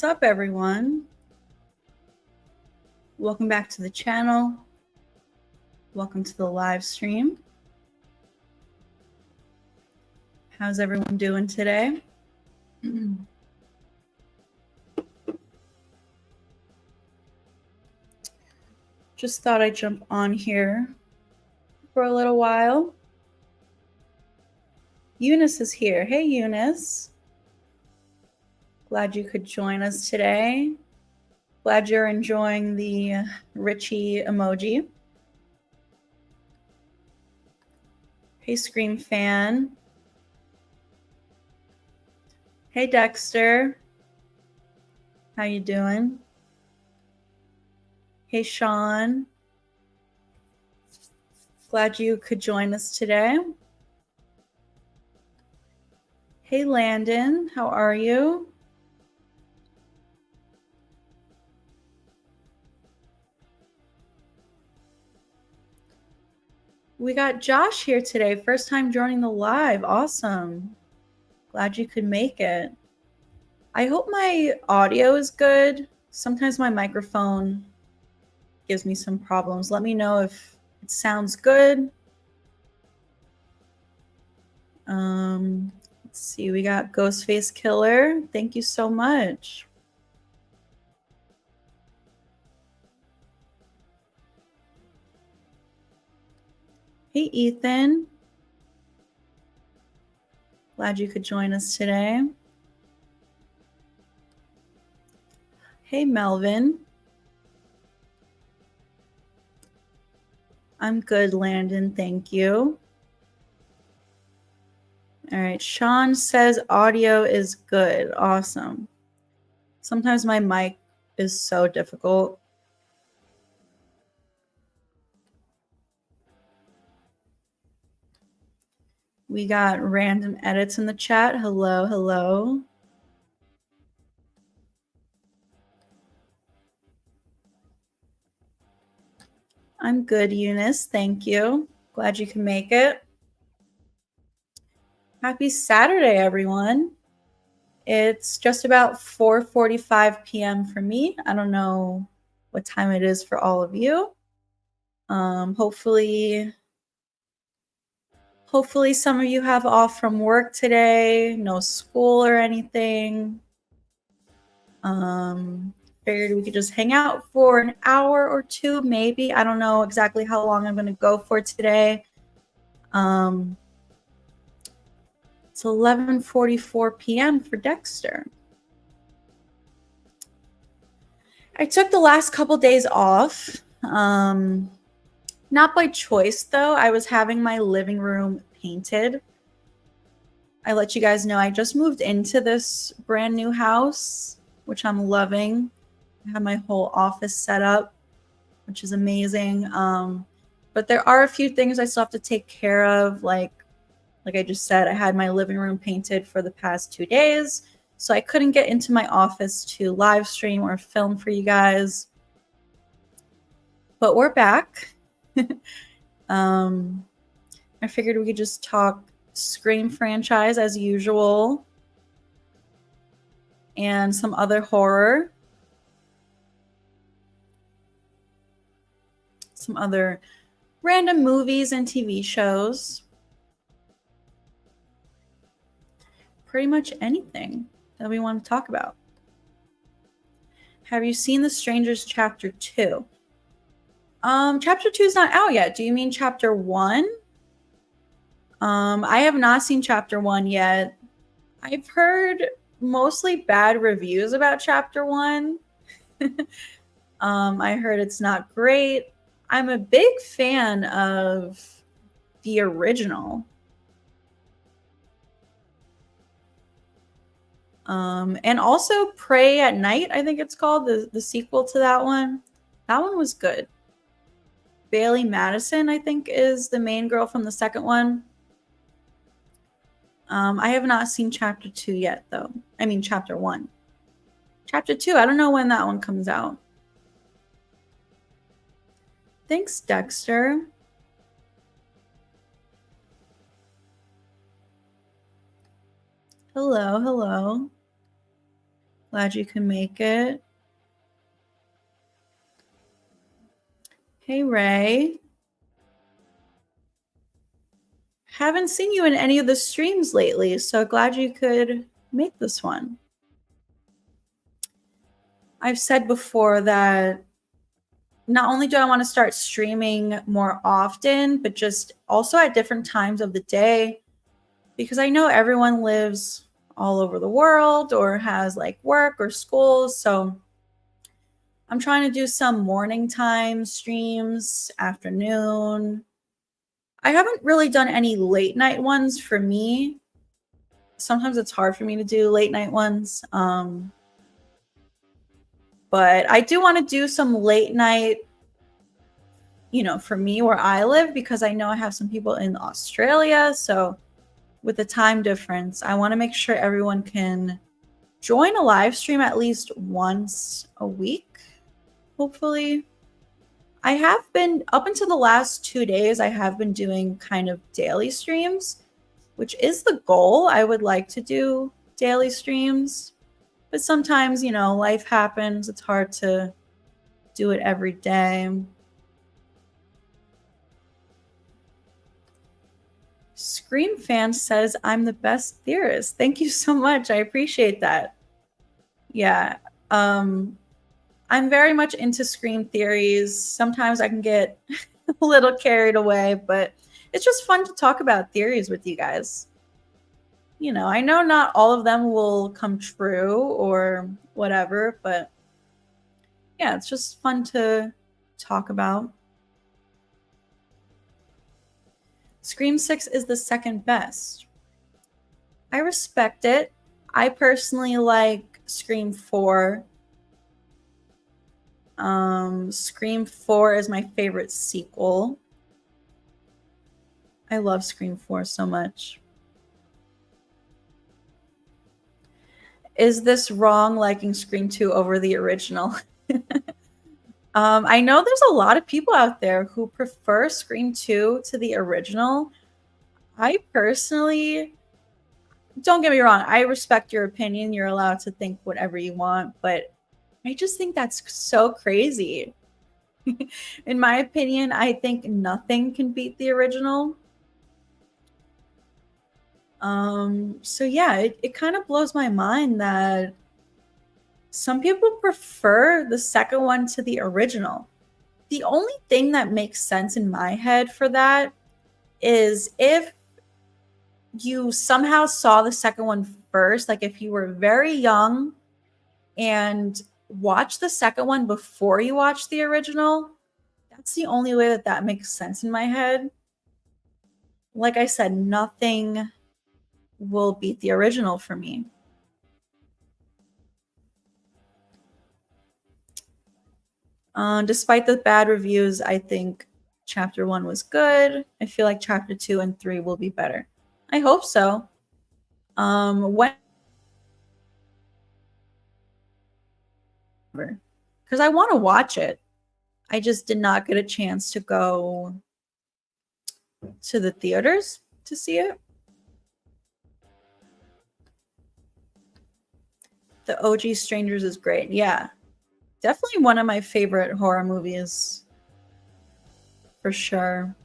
up, everyone? Welcome back to the channel. Welcome to the live stream. How's everyone doing today? Just thought I'd jump on here for a little while. Eunice is here. Hey, Eunice. Glad you could join us today. Glad you're enjoying the Richie emoji. Hey, Scream Fan. Hey, Dexter. How you doing? Hey, Sean. Glad you could join us today. Hey, Landon. How are you? We got Josh here today. First time joining the live. Awesome. Glad you could make it. I hope my audio is good. Sometimes my microphone gives me some problems. Let me know if it sounds good. Let's see. We got Ghostface Killer. Thank you so much. Hey, Ethan. Glad you could join us today. Hey, Melvin. I'm good, Landon. Thank you. All right. Sean says audio is good. Awesome. Sometimes my mic is so difficult. We got random edits in the chat. Hello, hello. I'm good, Eunice. Thank you. Glad you can make it. Happy Saturday, everyone. It's just about 4:45 p.m. for me. I don't know what time it is for all of you. Hopefully some of you have off from work today, no school or anything. Figured we could just hang out for an hour or two, maybe. I don't know exactly how long I'm going to go for today. It's 11:44 p.m. for Dexter. I took the last couple days off. Not by choice, though. I was having my living room painted. I let you guys know I just moved into this brand new house, which I'm loving. I have my whole office set up, which is amazing. But there are a few things I still have to take care of. Like I just said, I had my living room painted for the past 2 days, so I couldn't get into my office to live stream or film for you guys. But we're back. I figured we could just talk Scream franchise as usual and some other horror. Some other random movies and TV shows. Pretty much anything that we want to talk about. Have you seen The Strangers Chapter 2? Chapter 2 is not out yet. Do you mean Chapter 1? I have not seen Chapter 1 yet. I've heard mostly bad reviews about Chapter 1. I heard it's not great. I'm a big fan of the original. And also Pray at Night, I think it's called, the sequel to that one. That one was good. Bailey Madison, I think, is the main girl from the second one. I have not seen Chapter 2 yet, though. I mean, Chapter 1. Chapter 2, I don't know when that one comes out. Thanks, Dexter. Hello, hello. Glad you can make it. Hey, Ray. Haven't seen you in any of the streams lately, so glad you could make this one. I've said before that not only do I want to start streaming more often, but just also at different times of the day, because I know everyone lives all over the world or has like work or school. So I'm trying to do some morning time streams, afternoon. I haven't really done any late night ones for me. Sometimes it's hard for me to do late night ones. But I do want to do some late night, you know, for me where I live, because I know I have some people in Australia. So with the time difference, I want to make sure everyone can join a live stream at least once a week, hopefully. I have been, up until the last 2 days, I have been doing kind of daily streams, which is the goal. I would like to do daily streams, but sometimes, you know, life happens. It's hard to do it every day. Scream Fan says, I'm the best theorist. Thank you so much. I appreciate that. Yeah. I'm very much into Scream theories. Sometimes I can get a little carried away, but it's just fun to talk about theories with you guys. You know, I know not all of them will come true or whatever, but yeah, it's just fun to talk about. Scream 6 is the second best. I respect it. I personally like Scream 4. Scream 4 is my favorite sequel. I love Scream 4 so much. Is this wrong, liking Scream 2 over the original? I know there's a lot of people out there who prefer Scream 2 to the original. I personally, don't get me wrong, I respect your opinion. You're allowed to think whatever you want, but I just think that's so crazy. In my opinion, I think nothing can beat the original. So yeah, it kind of blows my mind that some people prefer the second one to the original. The only thing that makes sense in my head for that is if you somehow saw the second one first, like if you were very young and watched the second one before you watched the original, that's the only way that that makes sense in my head. Like I said, nothing will beat the original for me. Despite the bad reviews, I think chapter 1 was good. I feel like chapter 2 and 3 will be better. I hope so. When, because I want to watch it. I just did not get a chance to go to the theaters to see it. The OG Strangers is great. Yeah. Definitely one of my favorite horror movies. For sure.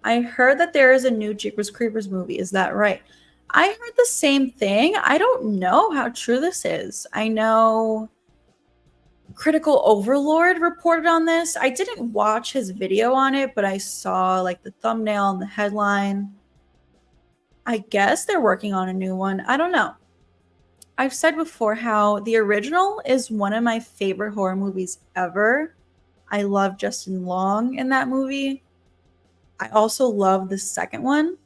I heard that there is a new Jeepers Creepers movie. Is that right? I heard the same thing. I don't know how true this is. I know Critical Overlord reported on this. I didn't watch his video on it, but I saw like the thumbnail and the headline. I guess they're working on a new one. I don't know. I've said before how the original is one of my favorite horror movies ever. I love Justin Long in that movie. I also love the second one.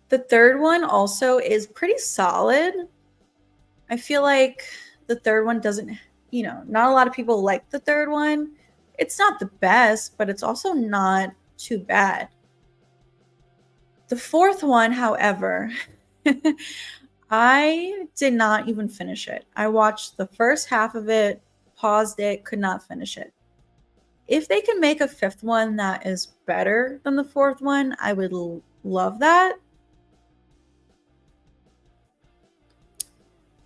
The third one also is pretty solid. I feel like the third one doesn't, you know, not a lot of people like the third one. It's not the best, but it's also not too bad. The fourth one, however, I did not even finish it. I watched the first half of it, paused it, could not finish it. If they can make a fifth one that is better than the fourth one, I would Love that.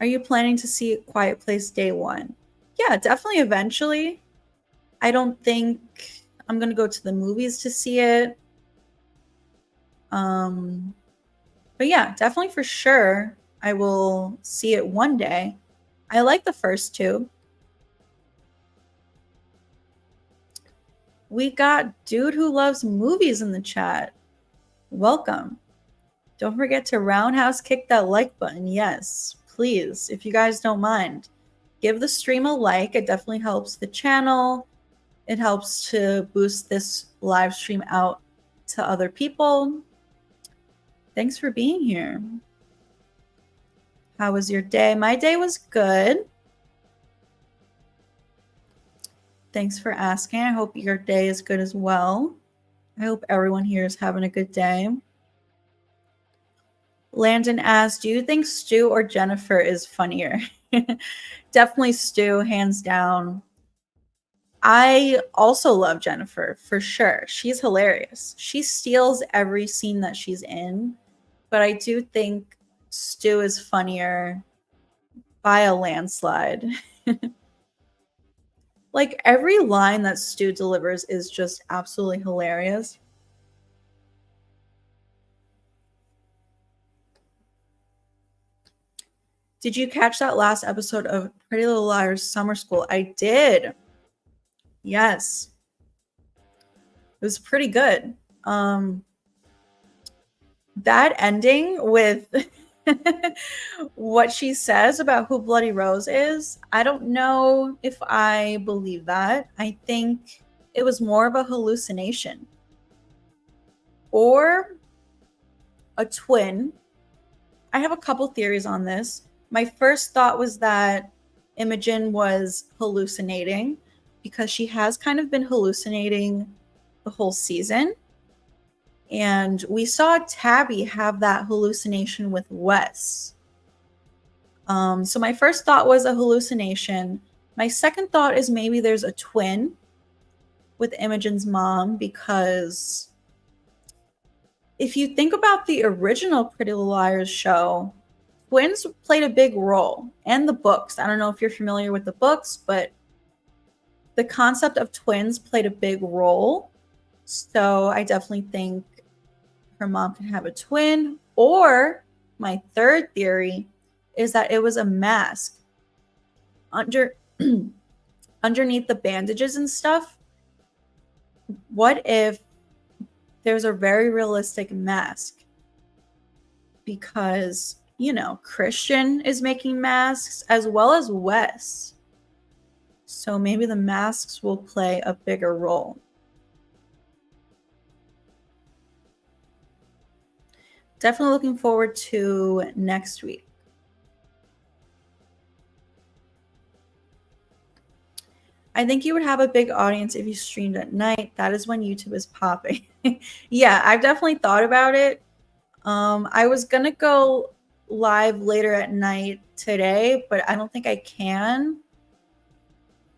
Are you planning to see Quiet Place day one? Yeah, definitely eventually. I don't think I'm going to go to the movies to see it. But yeah, definitely for sure, I will see it one day. I like the first two. We got Dude Who Loves Movies in the chat. Welcome. Don't forget to roundhouse kick that like button. Yes, please, if you guys don't mind. Give the stream a like. It definitely helps the channel. It helps to boost this live stream out to other people. Thanks for being here. How was your day? My day was good. Thanks for asking. I hope your day is good as well. I hope everyone here is having a good day. Landon asked, do you think Stu or Jennifer is funnier? Definitely Stu, hands down. I also love Jennifer, for sure. She's hilarious. She steals every scene that she's in, but I do think Stu is funnier by a landslide. Like, every line that Stu delivers is just absolutely hilarious. Did you catch that last episode of Pretty Little Liars Summer School? I did. Yes. It was pretty good. That ending with what she says about who Bloody Rose is, I don't know if I believe that. I think it was more of a hallucination. Or a twin. I have a couple theories on this. My first thought was that Imogen was hallucinating because she has kind of been hallucinating the whole season. And we saw Tabby have that hallucination with Wes. So my first thought was a hallucination. My second thought is maybe there's a twin with Imogen's mom, because if you think about the original Pretty Little Liars show, twins played a big role, and the books. I don't know if you're familiar with the books, but the concept of twins played a big role. So I definitely think her mom can have a twin. Or my third theory is that it was a mask underneath the bandages and stuff. What if there's a very realistic mask? Because, you know, Christian is making masks as well as Wes. So maybe the masks will play a bigger role. Definitely looking forward to next week. I think you would have a big audience if you streamed at night. That is when YouTube is popping. Yeah, I've definitely thought about it. I was going to go live later at night today, but I don't think I can.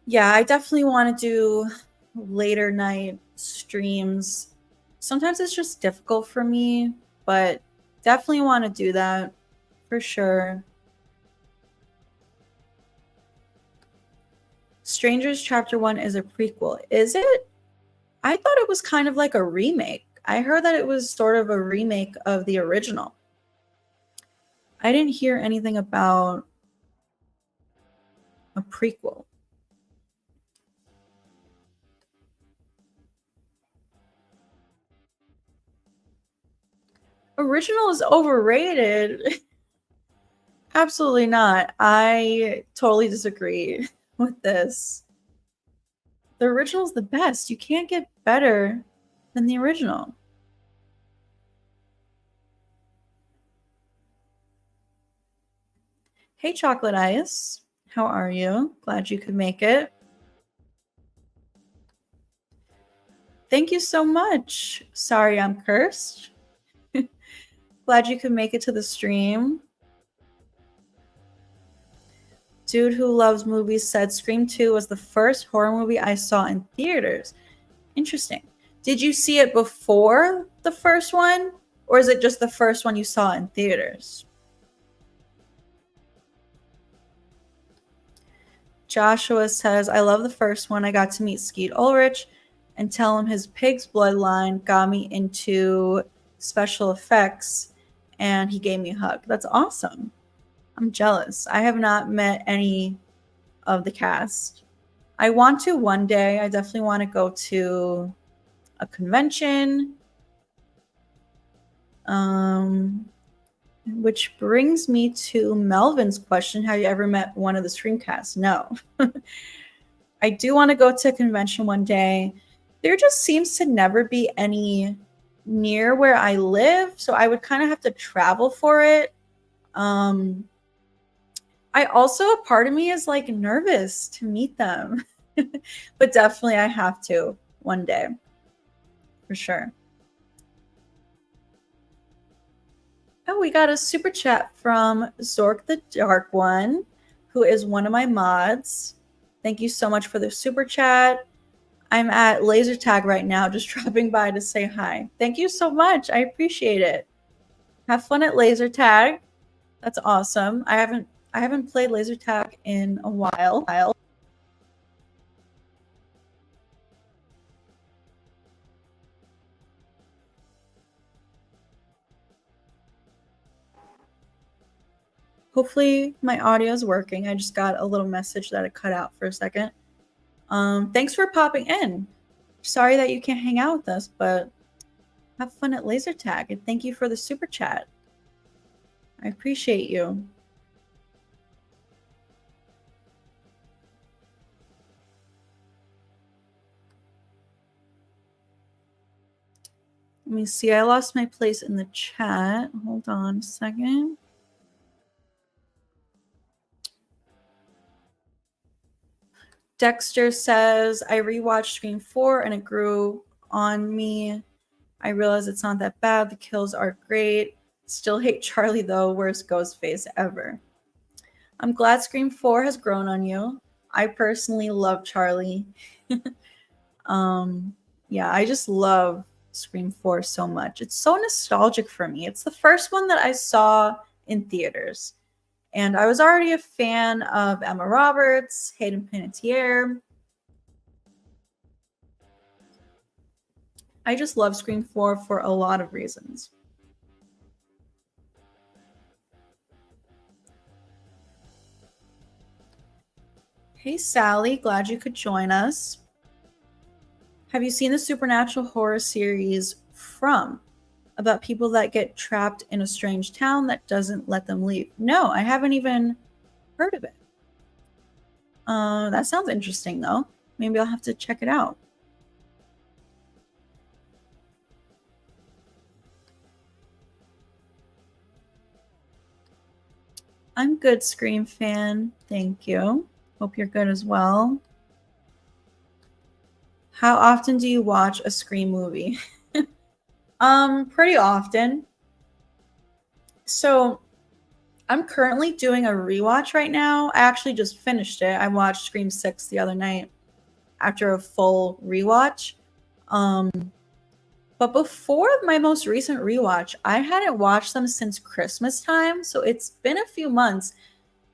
Yeah, I definitely want to do later night streams. Sometimes it's just difficult for me, but definitely want to do that for sure. Strangers Chapter 1 is a prequel. Is it? I thought it was kind of like a remake. I heard that it was sort of a remake of the original. I didn't hear anything about a prequel. Original is overrated. Absolutely not. I totally disagree with this. The original is the best. You can't get better than the original. Hey, Chocolate Ice. How are you? Glad you could make it. Thank you so much. Sorry I'm cursed. Glad you could make it to the stream. Dude Who Loves Movies said Scream 2 was the first horror movie I saw in theaters. Interesting. Did you see it before the first one, Or is it just the first one you saw in theaters? Joshua says, I love the first one. I got to meet Skeet Ulrich and tell him his pig's bloodline got me into special effects, and he gave me a hug. That's awesome. I'm jealous. I have not met any of the cast. I want to one day. I definitely want to go to a convention. Which brings me to Melvin's question. Have you ever met one of the streamcasts? No. I do want to go to a convention one day. There just seems to never be any near where I live, so I would kind of have to travel for it. I also, a part of me is like nervous to meet them, but definitely I have to one day, for sure. Oh, we got a super chat from Zork the Dark One, who is one of my mods. Thank you so much for the super chat. I'm at laser tag right now, just dropping by to say hi. Thank you so much. I appreciate it. Have fun at laser tag. That's awesome. I haven't played laser tag in a while. Hopefully my audio is working. I just got a little message that it cut out for a second. Thanks for popping in. Sorry that you can't hang out with us, but have fun at laser tag, and thank you for the super chat. I appreciate you. Let me see. I lost my place in the chat. Hold on a second. Dexter says, I rewatched Scream 4 and it grew on me. I realized it's not that bad. The kills are great. Still hate Charlie though. Worst ghost face ever. I'm glad Scream 4 has grown on you. I personally love Charlie. Yeah, I just love Scream 4 so much. It's so nostalgic for me. It's the first one that I saw in theaters. And I was already a fan of Emma Roberts, Hayden Panettiere. I just love Scream 4 for a lot of reasons. Hey, Sally. Glad you could join us. Have you seen the supernatural horror series From? About people that get trapped in a strange town that doesn't let them leave? No, I haven't even heard of it. That sounds interesting, though. Maybe I'll have to check it out. I'm good, Scream fan. Thank you. Hope you're good as well. How often do you watch a Scream movie? Pretty often. So I'm currently doing a rewatch right now. I actually just finished it. I watched Scream 6 the other night after a full rewatch. But before my most recent rewatch, I hadn't watched them since Christmas time. So it's been a few months.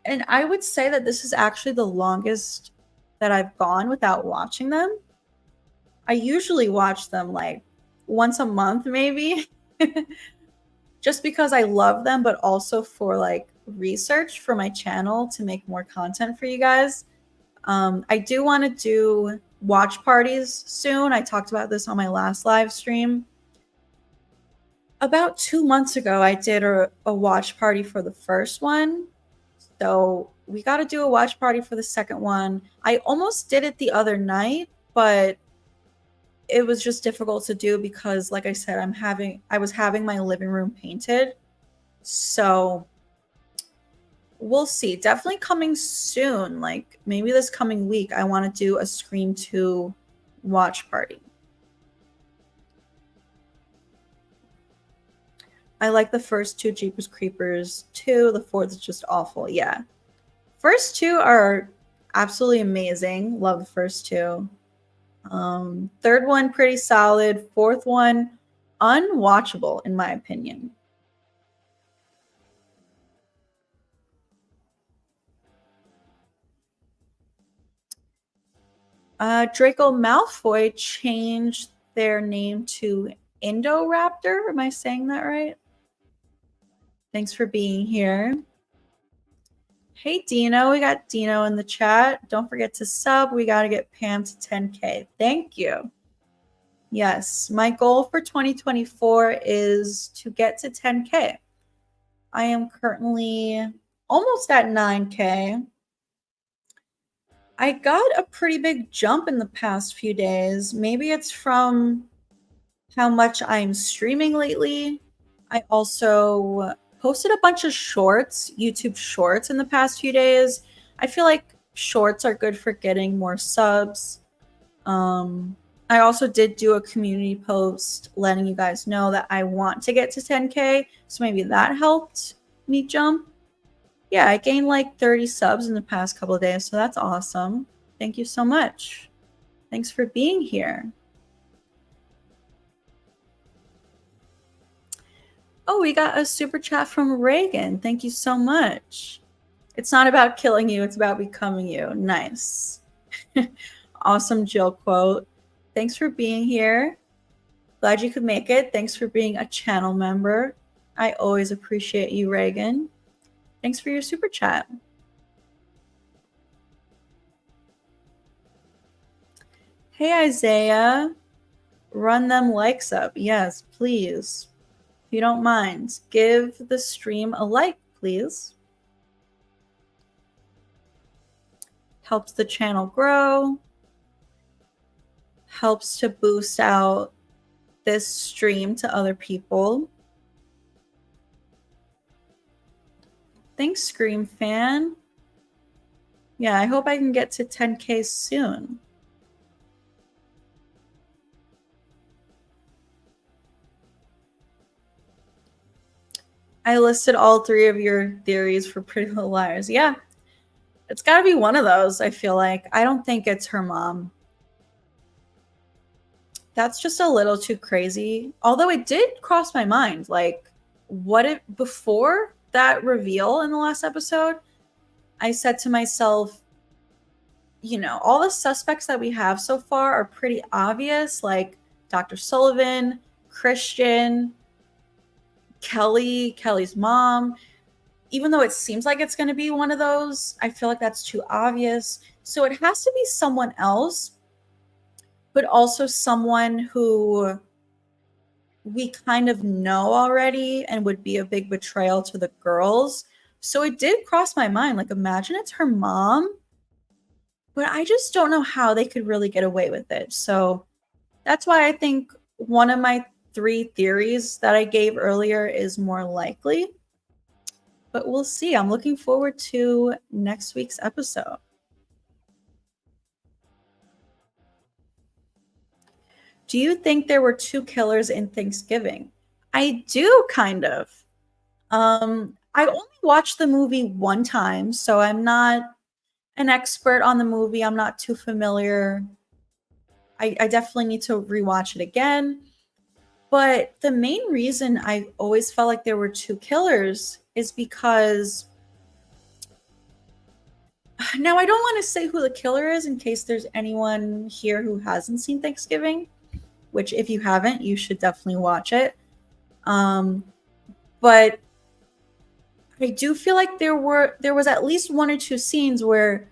And I would say that this is actually the longest that I've gone without watching them. I usually watch them like once a month, maybe. Just because I love them, but also for like research for my channel to make more content for you guys. I do want to do watch parties soon. I talked about this on my last live stream. About 2 months ago, I did a watch party for the first one. So we got to do a watch party for the second one. I almost did it the other night, but it was just difficult to do because, like I said, I was having my living room painted. So we'll see. Definitely coming soon. Like maybe this coming week, I want to do a Scream 2 watch party. I like the first two Jeepers Creepers too. The fourth is just awful. Yeah. First two are absolutely amazing. Love the first two. Third one, pretty solid. Fourth one, unwatchable in my opinion. Draco Malfoy changed their name to Indoraptor. Am I saying that right? Thanks for being here. Hey, Dino. We got Dino in the chat. Don't forget to sub. We got to get Pam to 10K. Thank you. Yes, my goal for 2024 is to get to 10K. I am currently almost at 9K. I got a pretty big jump in the past few days. Maybe it's from how much I'm streaming lately. I also posted a bunch of shorts, YouTube shorts in the past few days. I feel like shorts are good for getting more subs. I also did do a community post letting you guys know that I want to get to 10K. So maybe that helped me jump. Yeah, I gained like 30 subs in the past couple of days. So that's awesome. Thank you so much. Thanks for being here. Oh, we got a super chat from Reagan. Thank you so much. It's not about killing you. It's about becoming you. Nice. Awesome Jill quote. Thanks for being here. Glad you could make it. Thanks for being a channel member. I always appreciate you, Reagan. Thanks for your super chat. Hey, Isaiah. Run them likes up. Yes, please. If you don't mind, give the stream a like, please. Helps the channel grow. Helps to boost out this stream to other people. Thanks, Scream Fan. Yeah, I hope I can get to 10K soon. I listed all 3 of your theories for Pretty Little Liars. Yeah, it's got to be one of those, I feel like. I don't think it's her mom. That's just a little too crazy. Although it did cross my mind. Like, what if before that reveal in the last episode, I said to myself, you know, all the suspects that we have so far are pretty obvious, like Dr. Sullivan, Christian, Kelly's mom. Even though it seems like it's going to be one of those, I feel like that's too obvious. So it has to be someone else, but also someone who we kind of know already and would be a big betrayal to the girls. So it did cross my mind. Like, imagine it's her mom, but I just don't know how they could really get away with it. So that's why I think one of my 3 theories that I gave earlier is more likely. But we'll see. I'm looking forward to next week's episode. Do you think there were 2 killers in Thanksgiving? I do, kind of. I only watched the movie one time, so I'm not an expert on the movie. I'm not too familiar. I definitely need to rewatch it again. But the main reason I always felt like there were 2 killers is because now I don't want to say who the killer is in case there's anyone here who hasn't seen Thanksgiving, which if you haven't, you should definitely watch it. But I do feel like there was at least 1 or 2 scenes where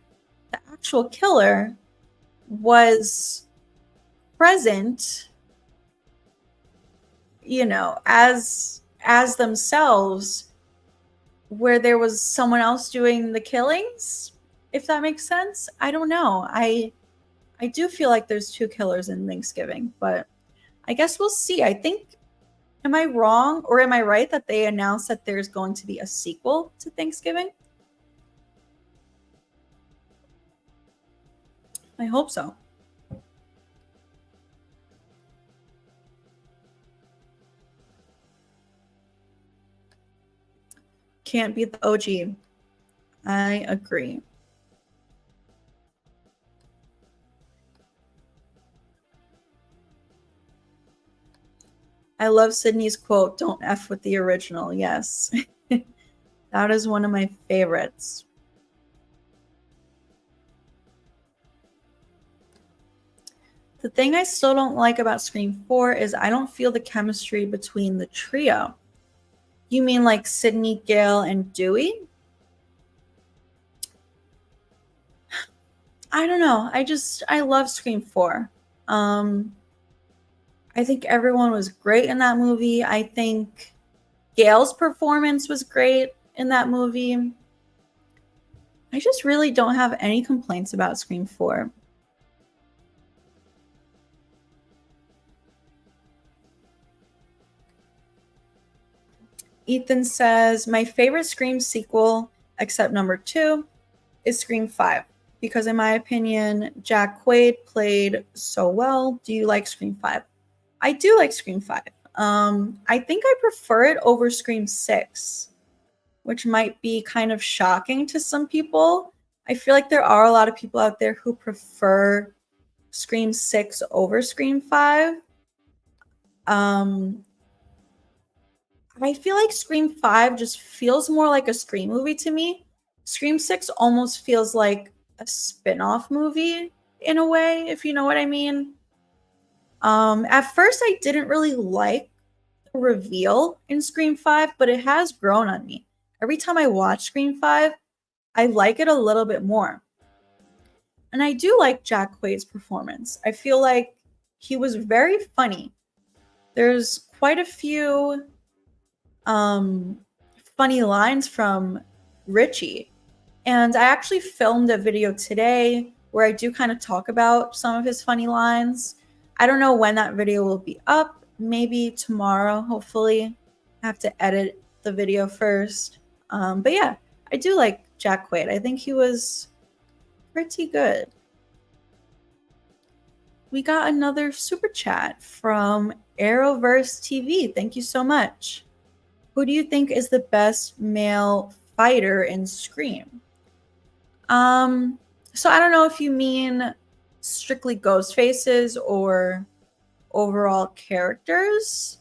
the actual killer was present, you know, as themselves, where there was someone else doing the killings, if that makes sense. I don't know. I do feel like there's 2 killers in Thanksgiving, but I guess we'll see. I think, am I wrong or am I right that they announced that there's going to be a sequel to Thanksgiving? I hope so. Can't beat the OG. I agree. I love Sydney's quote, "Don't F with the original." Yes. That is one of my favorites. The thing I still don't like about Scream 4 is I don't feel the chemistry between the trio. You mean like Sydney, Gail, and Dewey? I don't know. I love Scream 4. I think everyone was great in that movie. I think Gail's performance was great in that movie. I just really don't have any complaints about Scream 4. Ethan says, my favorite Scream sequel, except number 2, is Scream 5. Because in my opinion, Jack Quaid played so well. Do you like Scream 5? I do like Scream 5. I think I prefer it over Scream 6, which might be kind of shocking to some people. I feel like there are a lot of people out there who prefer Scream 6 over Scream 5. I feel like Scream 5 just feels more like a Scream movie to me. Scream 6 almost feels like a spin-off movie in a way, if you know what I mean. At first I didn't really like the reveal in Scream 5, but it has grown on me. Every time I watch Scream 5, I like it a little bit more. And I do like Jack Quaid's performance. I feel like he was very funny. There's quite a few funny lines from Richie. And I actually filmed a video today where I do kind of talk about some of his funny lines. I don't know when that video will be up. Maybe tomorrow, hopefully. I have to edit the video first. But yeah, I do like Jack Quaid. I think he was pretty good. We got another super chat from Arrowverse TV. Thank you so much. Who do you think is the best male fighter in Scream? So I don't know if you mean strictly ghost faces or overall characters.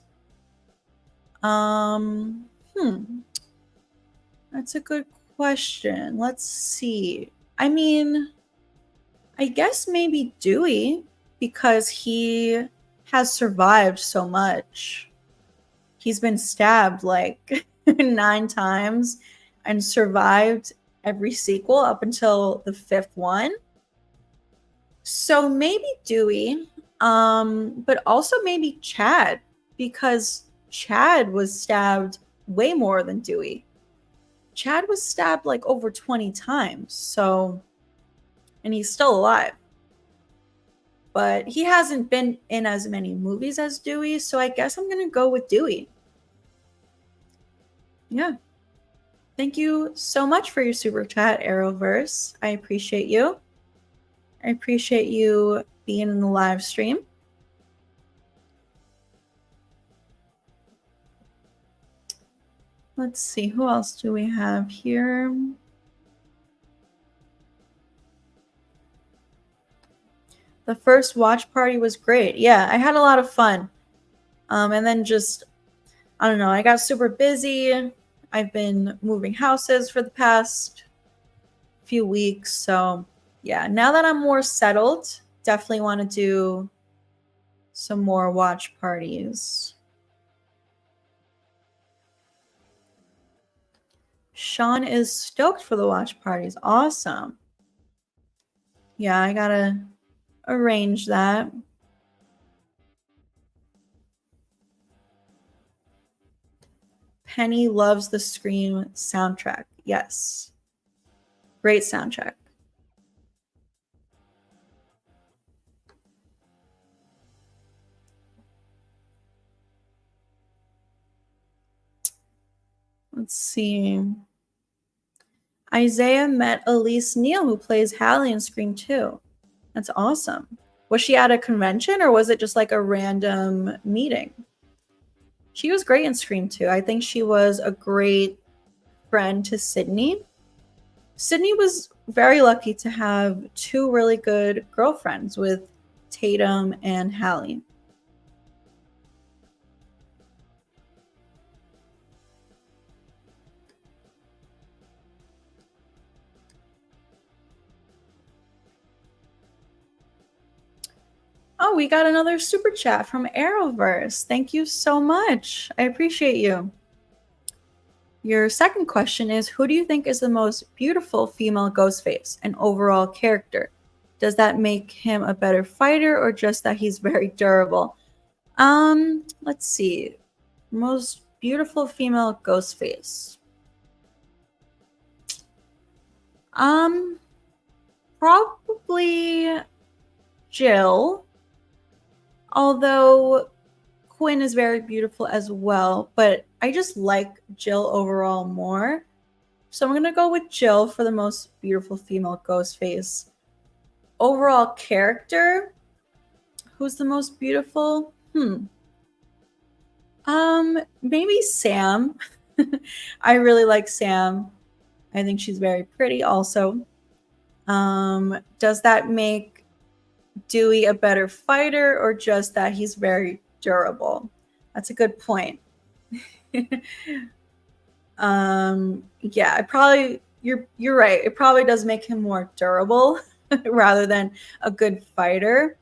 That's a good question. Let's see. I mean, I guess maybe Dewey, because he has survived so much. He's been stabbed like 9 times and survived every sequel up until the 5th one. So maybe Dewey, but also maybe Chad, because Chad was stabbed way more than Dewey. Chad was stabbed like over 20 times, so, and he's still alive. But he hasn't been in as many movies as Dewey, so I guess I'm gonna go with Dewey. Yeah. Thank you so much for your super chat, Arrowverse. I appreciate you. I appreciate you being in the live stream. Let's see, who else do we have here? The first watch party was great. Yeah, I had a lot of fun. And then just, I don't know, I got super busy. I've been moving houses for the past few weeks. So yeah, now that I'm more settled, definitely want to do some more watch parties. Sean is stoked for the watch parties. Awesome. Yeah, I gotta arrange that. Penny loves the Scream soundtrack. Yes. Great soundtrack. Let's see. Isaiah met Elise Neal, who plays Hallie in Scream 2. That's awesome. Was she at a convention or was it just like a random meeting? She was great in Scream 2. I think she was a great friend to Sydney. Sydney was very lucky to have 2 really good girlfriends with Tatum and Hallie. we got another super chat from Arrowverse. Thank you so much. I appreciate you. Your second question is, who do you think is the most beautiful female Ghostface and overall character? Does that make him a better fighter or just that he's very durable? Let's see. Most beautiful female Ghostface. Probably Jill. Although Quinn is very beautiful as well, but I just like Jill overall more. So I'm going to go with Jill for the most beautiful female Ghostface. Overall character, who's the most beautiful? Maybe Sam. I really like Sam. I think she's very pretty also. Does that make Dewey a better fighter or just that he's very durable? That's a good point. Yeah, you're right. It probably does make him more durable rather than a good fighter.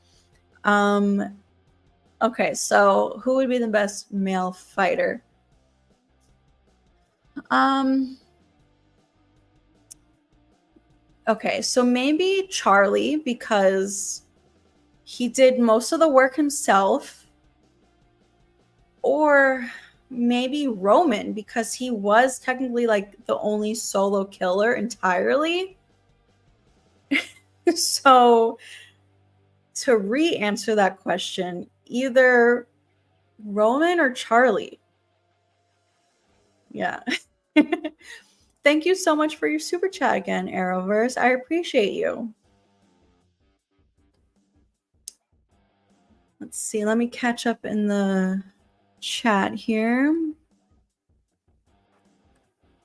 Okay, so who would be the best male fighter? Okay, so maybe Charlie, because he did most of the work himself. Or maybe Roman, because he was technically like the only solo killer entirely. So to re-answer that question, either Roman or Charlie. Yeah. Thank you so much for your super chat again, Arrowverse. I appreciate you. Let's see. Let me catch up in the chat here.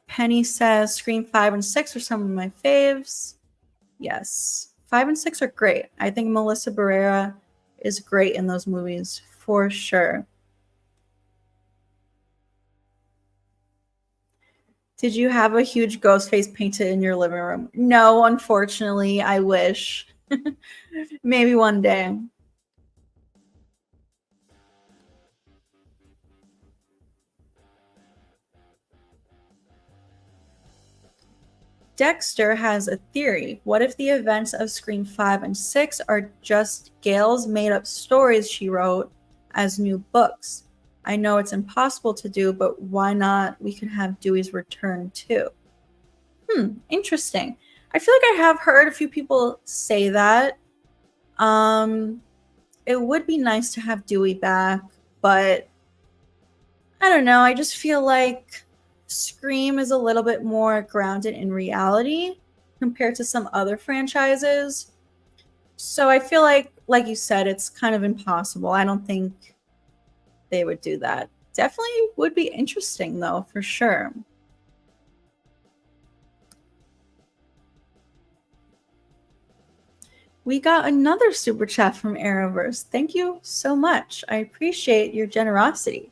Penny says Scream 5 and 6 are some of my faves. Yes. 5 and 6 are great. I think Melissa Barrera is great in those movies for sure. Did you have a huge ghost face painted in your living room? No, unfortunately. I wish. Maybe one day. Dexter has a theory. What if the events of Scream 5 and 6 are just Gail's made-up stories she wrote as new books? I know it's impossible to do, but why not? We could have Dewey's return too. Interesting. I feel like I have heard a few people say that. It would be nice to have Dewey back, but I don't know. I just feel like Scream is a little bit more grounded in reality compared to some other franchises. So I feel like you said, it's kind of impossible. I don't think they would do that. Definitely would be interesting, though, for sure. We got another super chat from Arrowverse. Thank you so much. I appreciate your generosity.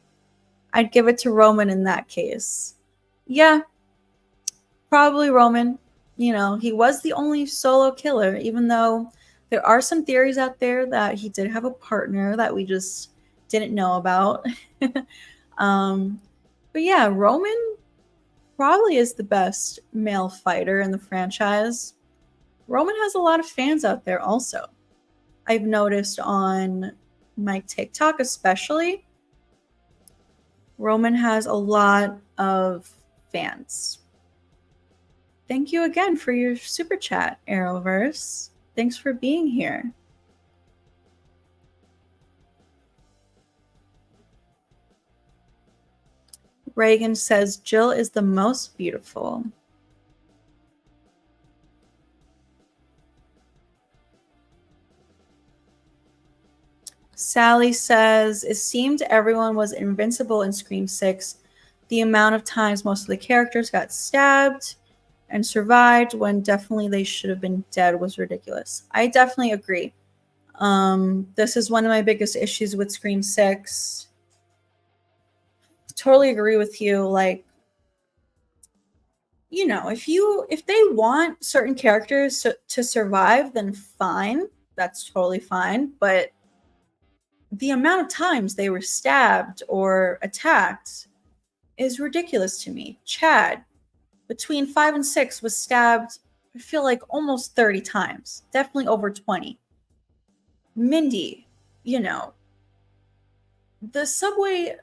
I'd give it to Roman in that case. Yeah, probably Roman. You know, he was the only solo killer, even though there are some theories out there that he did have a partner that we just didn't know about. But yeah, Roman probably is the best male fighter in the franchise. Roman has a lot of fans out there also. I've noticed on my TikTok especially, Roman has a lot of fans. Thank you again for your super chat, Arrowverse. Thanks for being here. Reagan says Jill is the most beautiful. Sally says, it seemed everyone was invincible in Scream 6. The amount of times most of the characters got stabbed and survived when definitely they should have been dead was ridiculous. I definitely agree. This is one of my biggest issues with Scream 6. Totally agree with you. Like, you know, if they want certain characters to survive, then fine. That's totally fine. But the amount of times they were stabbed or attacked is ridiculous to me. Chad, between 5 and 6, was stabbed, I feel like, almost 30 times. Definitely over 20. Mindy, you know, the subway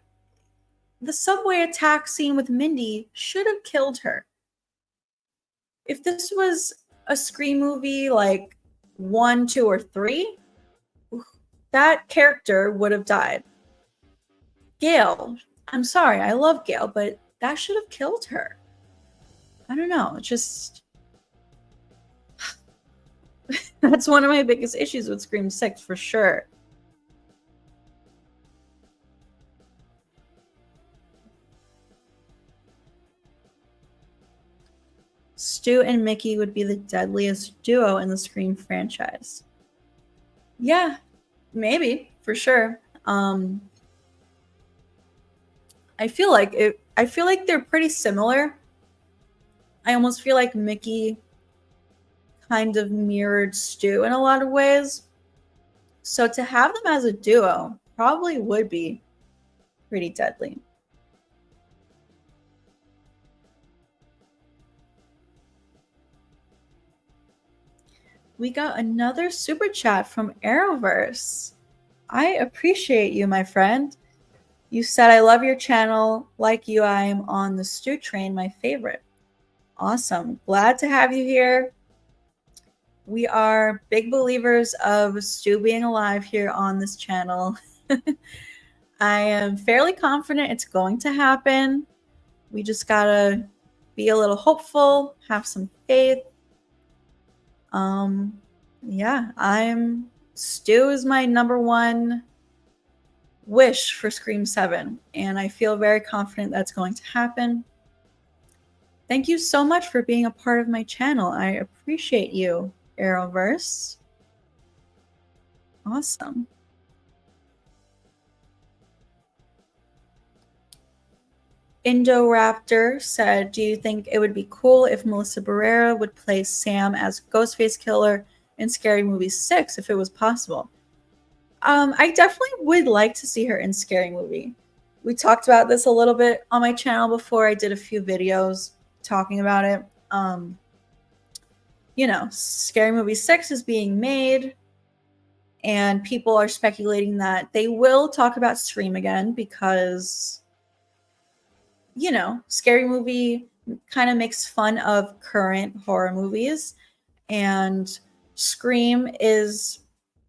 attack scene with Mindy should have killed her. If this was a Scream movie like 1, 2, or 3, that character would have died. Gail, I'm sorry, I love Gail, but that should have killed her. I don't know, just that's one of my biggest issues with Scream 6 for sure. Stu and Mickey would be the deadliest duo in the Scream franchise. Yeah, maybe, for sure. I feel like they're pretty similar. I almost feel like Mickey kind of mirrored Stu in a lot of ways. So to have them as a duo probably would be pretty deadly. We got another super chat from Arrowverse. I appreciate you, my friend. You said, I love your channel. Like you, I am on the Stu train, my favorite. Awesome. Glad to have you here. We are big believers of Stu being alive here on this channel. I am fairly confident it's going to happen. We just gotta be a little hopeful, have some faith. Yeah, Stu is my number one wish for Scream 7, and I feel very confident that's going to happen. Thank you so much for being a part of my channel. I appreciate you, Arrowverse. Awesome. Indoraptor said, do you think it would be cool if Melissa Barrera would play Sam as Ghostface Killer in Scary Movie 6 if it was possible? I definitely would like to see her in Scary Movie. We talked about this a little bit on my channel before. I did a few videos talking about it. You know, Scary Movie 6 is being made, and people are speculating that they will talk about Scream again because, you know, Scary Movie kind of makes fun of current horror movies, and Scream is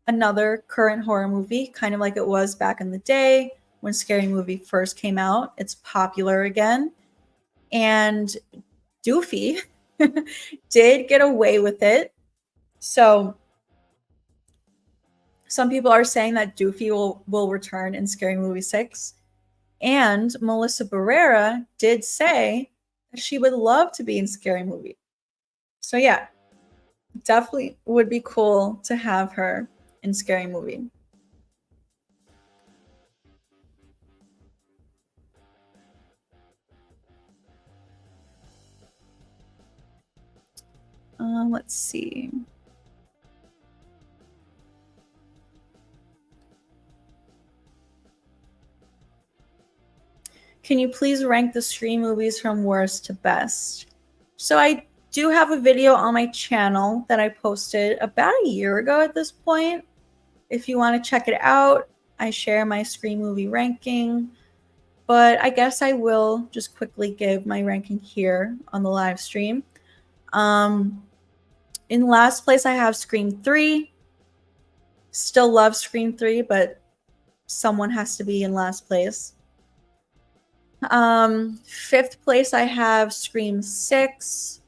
another current horror movie, kind of like it was back in the day when Scary Movie first came out. It's popular again. And Doofy did get away with it. So some people are saying that Doofy will return in Scary Movie 6. And Melissa Barrera did say that she would love to be in Scary Movie. So yeah, definitely would be cool to have her in Scary Movie. Let's see. Can you please rank the Scream movies from worst to best? So I do have a video on my channel that I posted about a year ago at this point. If you want to check it out, I share my Scream movie ranking. But I guess I will just quickly give my ranking here on the live stream. In last place, I have Scream 3. Still love Scream 3, but someone has to be in last place. Fifth place, I have Scream 6.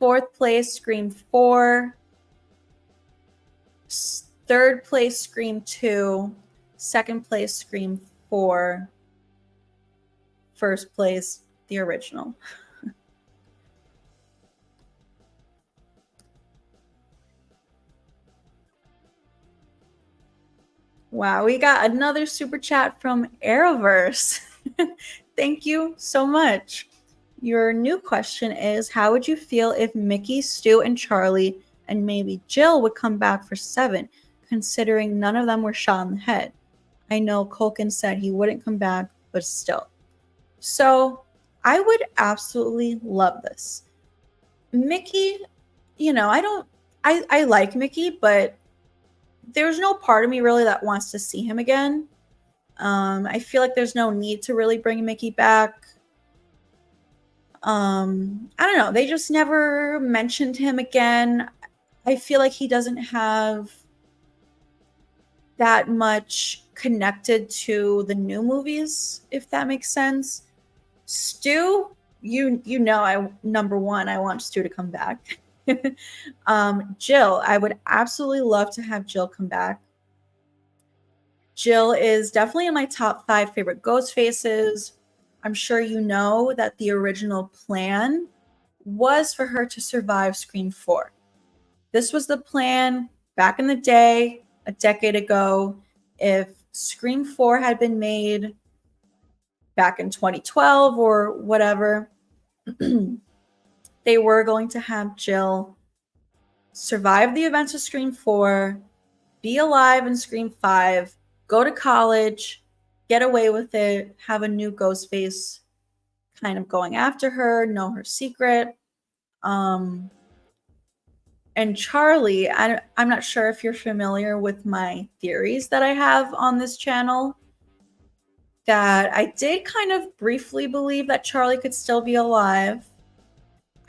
Fourth place, Scream 4. Third place, Scream 2. Second place, Scream 4. First place, the original. Wow, we got another super chat from Arrowverse. Thank you so much. Your new question is, how would you feel if Mickey, Stu, and Charlie, and maybe Jill would come back for 7? considering none of them were shot in the head. I know Culkin said he wouldn't come back, but still. So I would absolutely love this. Mickey, you know, I like Mickey, but there's no part of me really that wants to see him again. I feel like there's no need to really bring Mickey back. I don't know. They just never mentioned him again. I feel like he doesn't have that much connected to the new movies, if that makes sense. Stu, you know, number one, I want Stu to come back. Jill, I would absolutely love to have Jill come back. Jill is definitely in my top 5 favorite ghost faces. I'm sure you know that the original plan was for her to survive Scream 4. This was the plan back in the day, a decade ago. If Scream 4 had been made back in 2012 or whatever, they were going to have Jill survive the events of Scream 4, be alive in Scream 5, go to college, get away with it, have a new ghost face kind of going after her, know her secret. And Charlie, I'm not sure if you're familiar with my theories that I have on this channel, that I did kind of briefly believe that Charlie could still be alive.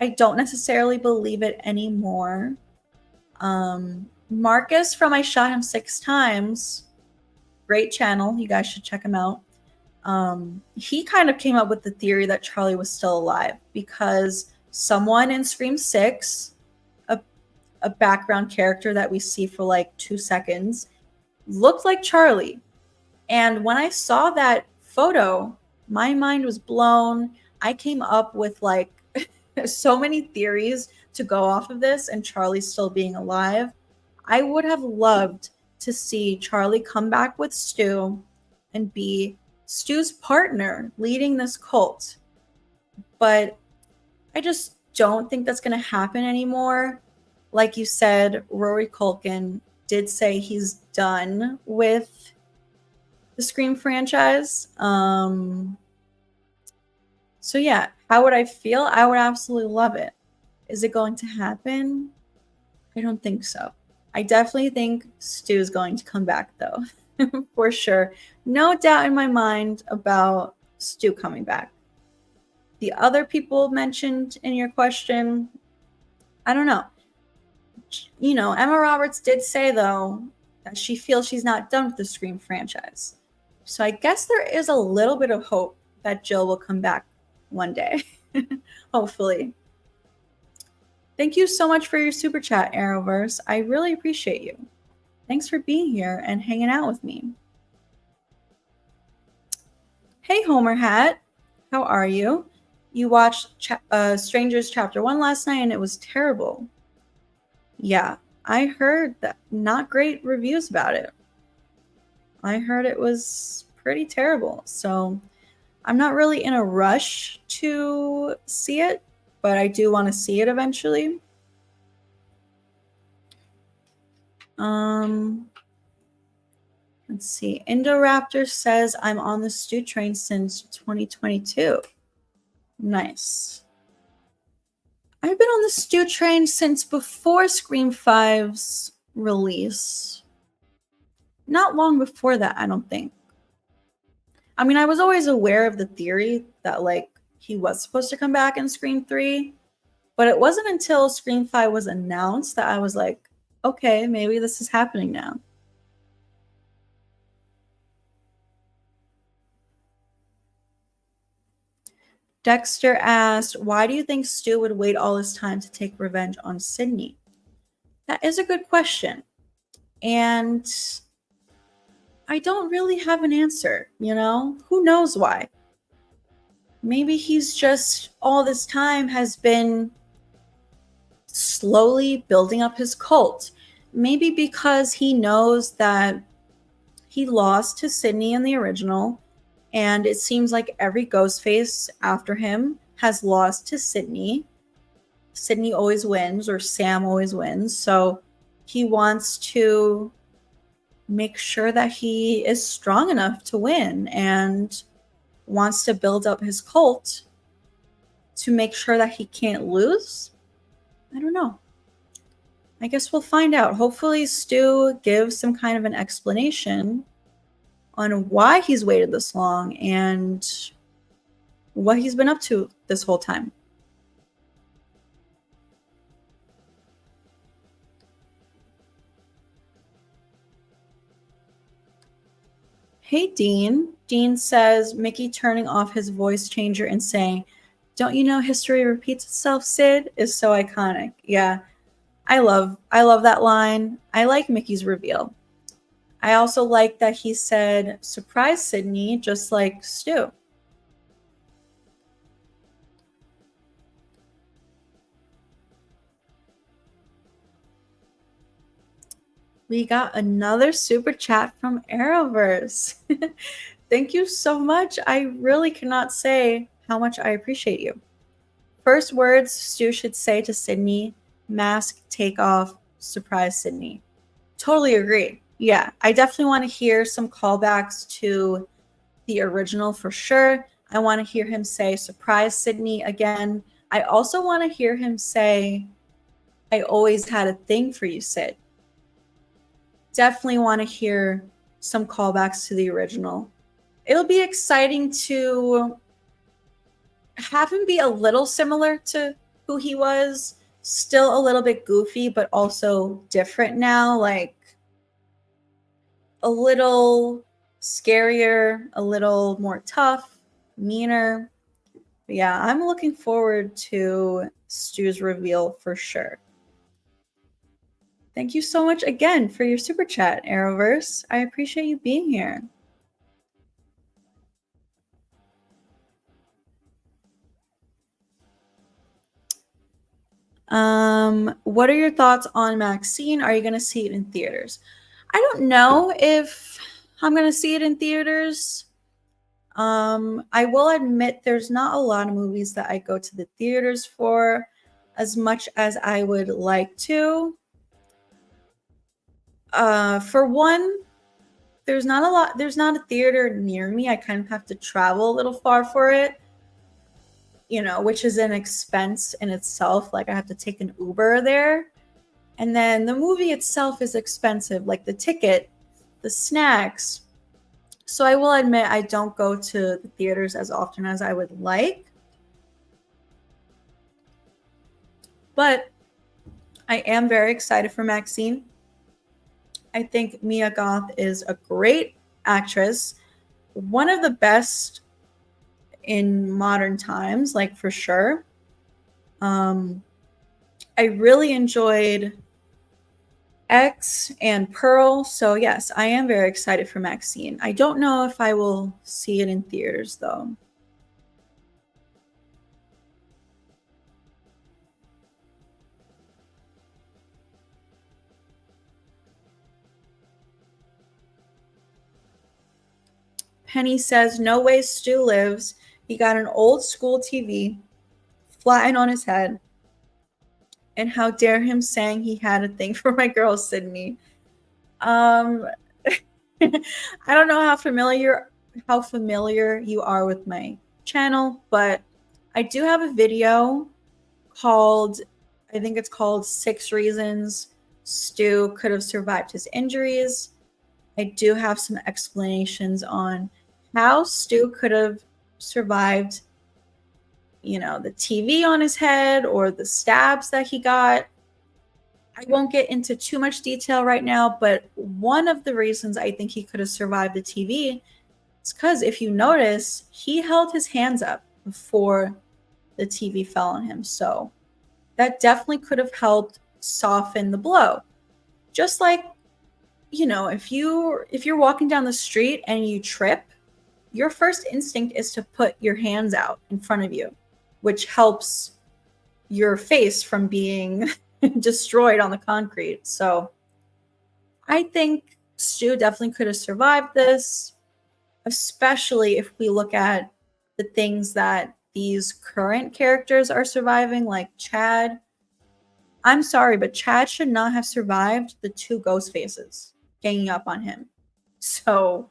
I don't necessarily believe it anymore. Marcus from I Shot Him 6 Times, great channel. You guys should check him out. He kind of came up with the theory that Charlie was still alive because someone in Scream 6, a background character that we see for like 2 seconds, looked like Charlie. And when I saw that photo, my mind was blown. I came up with like so many theories to go off of this and Charlie still being alive. I would have loved to see Charlie come back with Stu and be Stu's partner leading this cult. But I just don't think that's going to happen anymore. Like you said, Rory Culkin did say he's done with the Scream franchise. So yeah, how would I feel? I would absolutely love it. Is it going to happen? I don't think so. I definitely think Stu is going to come back though, for sure. No doubt in my mind about Stu coming back. The other people mentioned in your question, I don't know. You know, Emma Roberts did say though that she feels she's not done with the Scream franchise. So I guess there is a little bit of hope that Jill will come back one day. Hopefully. Thank you so much for your super chat, Arrowverse. I really appreciate you. Thanks for being here and hanging out with me. Hey, Homer Hat. How are you? You watched Strangers Chapter 1 last night and it was terrible. Yeah, I heard that not great reviews about it. I heard it was pretty terrible. So I'm not really in a rush to see it, but I do want to see it eventually. Let's see. Indoraptor says, I'm on the Stu train since 2022. Nice. I've been on the Stu train since before Scream 5's release. Not long before that, I don't think. I mean, I was always aware of the theory that, like, he was supposed to come back in Scream 3, but it wasn't until Scream 5 was announced that I was like, okay, maybe this is happening now. Dexter asked, why do you think Stu would wait all this time to take revenge on Sydney? That is a good question. And I don't really have an answer, you know? Who knows why? Maybe he's just all this time has been slowly building up his cult. Maybe because he knows that he lost to Sydney in the original, and it seems like every Ghostface after him has lost to Sydney. Sydney always wins, or Sam always wins. So he wants to make sure that he is strong enough to win and wants to build up his cult to make sure that he can't lose. I don't know. I guess we'll find out. Hopefully Stu gives some kind of an explanation on why he's waited this long and what he's been up to this whole time. Hey, Dean. Dean says, Mickey turning off his voice changer and saying, "Don't you know history repeats itself, Sid?" is so iconic. Yeah, I love that line. I like Mickey's reveal. I also like that he said, "Surprise, Sydney," just like Stu. We got another super chat from Arrowverse. Thank you so much. I really cannot say how much I appreciate you. First words Stu should say to Sydney: mask, take off, surprise, Sydney. Totally agree. Yeah, I definitely want to hear some callbacks to the original for sure. I want to hear him say, surprise, Sydney again. I also want to hear him say, I always had a thing for you, Sid. Definitely want to hear some callbacks to the original. It'll be exciting to have him be a little similar to who he was, still a little bit goofy, but also different now, like a little scarier, a little more tough, meaner. But yeah, I'm looking forward to Stu's reveal for sure. Thank you so much again for your super chat, Arrowverse. I appreciate you being here. What are your thoughts on Maxine? Are you going to see it in theaters? I don't know if I'm going to see it in theaters. I will admit there's not a lot of movies that I go to the theaters for as much as I would like to. For one, there's not a theater near me. I kind of have to travel a little far for it, which is an expense in itself. Like I have to take an Uber there. And then the movie itself is expensive, like the ticket, the snacks. So I will admit I don't go to the theaters as often as I would like. But I am very excited for Maxine. I think Mia Goth is a great actress, one of the best in modern times, like for sure. I really enjoyed X and Pearl, so yes, I am very excited for Maxine. I don't know if I will see it in theaters though. Penny says, no way Stu lives. He got an old school TV, flattened on his head. And how dare him saying he had a thing for my girl, Sydney. I don't know how familiar you are with my channel, but I do have a video called, I think it's called 6 Reasons Stu Could Have Survived His Injuries. I do have some explanations on how Stu could have survived, the TV on his head or the stabs that he got. I won't get into too much detail right now, but one of the reasons I think he could have survived the TV is because if you notice, he held his hands up before the TV fell on him. So that definitely could have helped soften the blow. Just like, if you're walking down the street and you trip, your first instinct is to put your hands out in front of you, which helps your face from being destroyed on the concrete. So I think Stu definitely could have survived this, especially if we look at the things that these current characters are surviving, like Chad. I'm sorry, but Chad should not have survived the 2 ghost faces. ganging up on him. So,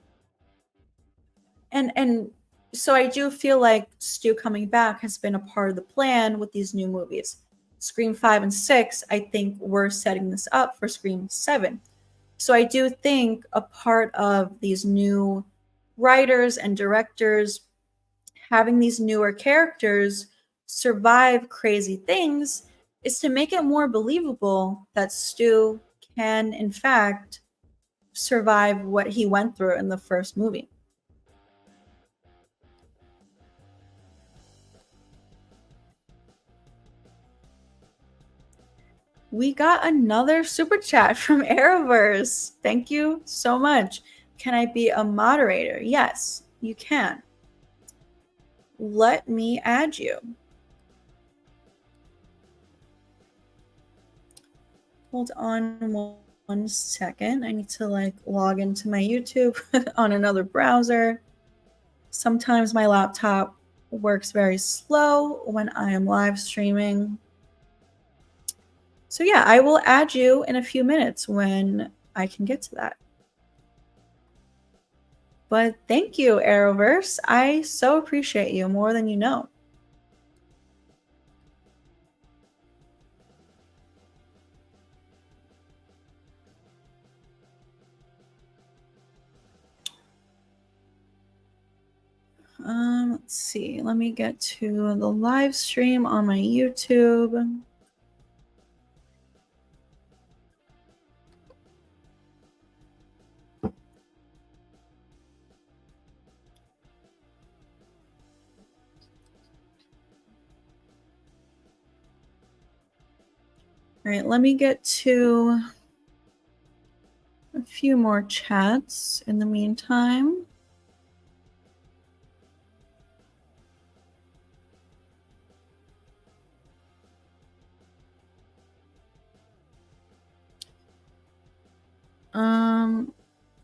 and so I do feel like Stu coming back has been a part of the plan with these new movies. Scream 5 and 6, I think we're setting this up for Scream 7. So I do think a part of these new writers and directors having these newer characters survive crazy things is to make it more believable that Stu can, in fact, survive what he went through in the first movie. We got another super chat from Arrowverse. Thank you so much. Can I be a moderator? Yes, you can. Let me add you. Hold on one second. I need to log into my YouTube on another browser. Sometimes my laptop works very slow when I am live streaming. So yeah, I will add you in a few minutes when I can get to that. But thank you, Arrowverse. I so appreciate you more than you know. Let's see. Let me get to the live stream on my YouTube. All right, let me get to a few more chats in the meantime.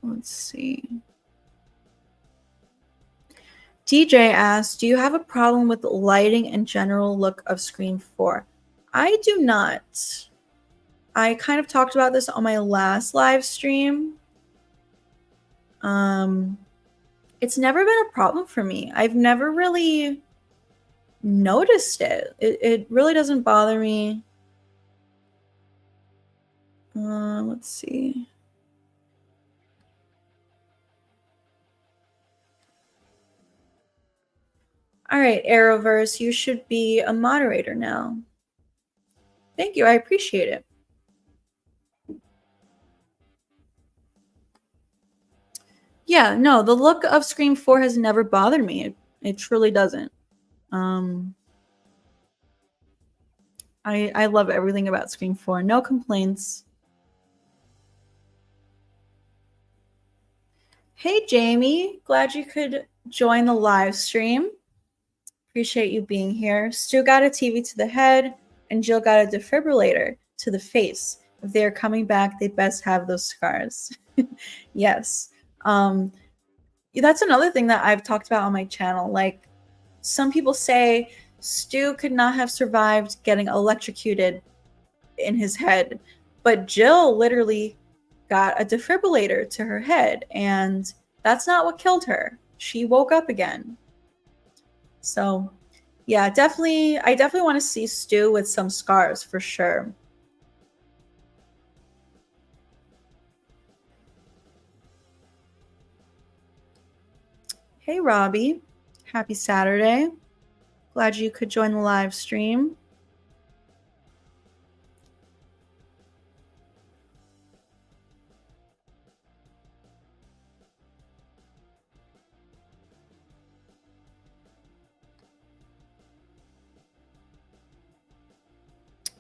Let's see. DJ asked, do you have a problem with the lighting and general look of Scream 4? I do not. I kind of talked about this on my last live stream. It's never been a problem for me. I've never really noticed it. It really doesn't bother me. Let's see. All right, Arrowverse, you should be a moderator now. Thank you. I appreciate it. Yeah, no, the look of Scream 4 has never bothered me. It truly doesn't. I love everything about Scream 4. No complaints. Hey, Jamie. Glad you could join the live stream. Appreciate you being here. Stu got a TV to the head, and Jill got a defibrillator to the face. If they're coming back, they best have those scars. Yes. That's another thing that I've talked about on my channel. Like, some people say Stu could not have survived getting electrocuted in his head, but Jill literally got a defibrillator to her head, and that's not what killed her. She woke up again. So, yeah, I definitely want to see Stu with some scars for sure. Hey, Robbie. Happy Saturday. Glad you could join the live stream.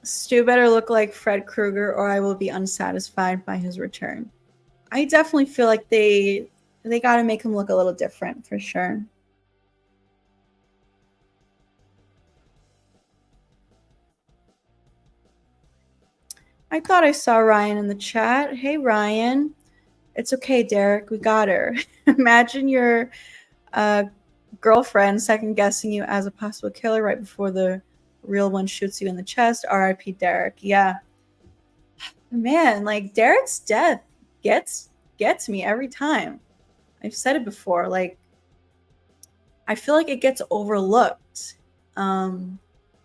Stu better look like Fred Krueger or I will be unsatisfied by his return. I definitely feel like they got to make him look a little different for sure. I thought I saw Ryan in the chat. Hey, Ryan. It's okay, Derek. We got her. Imagine your girlfriend second-guessing you as a possible killer right before the real one shoots you in the chest. R.I.P. Derek. Yeah. Man, like, Derek's death gets gets me every time. I've said it before, like, I feel like it gets overlooked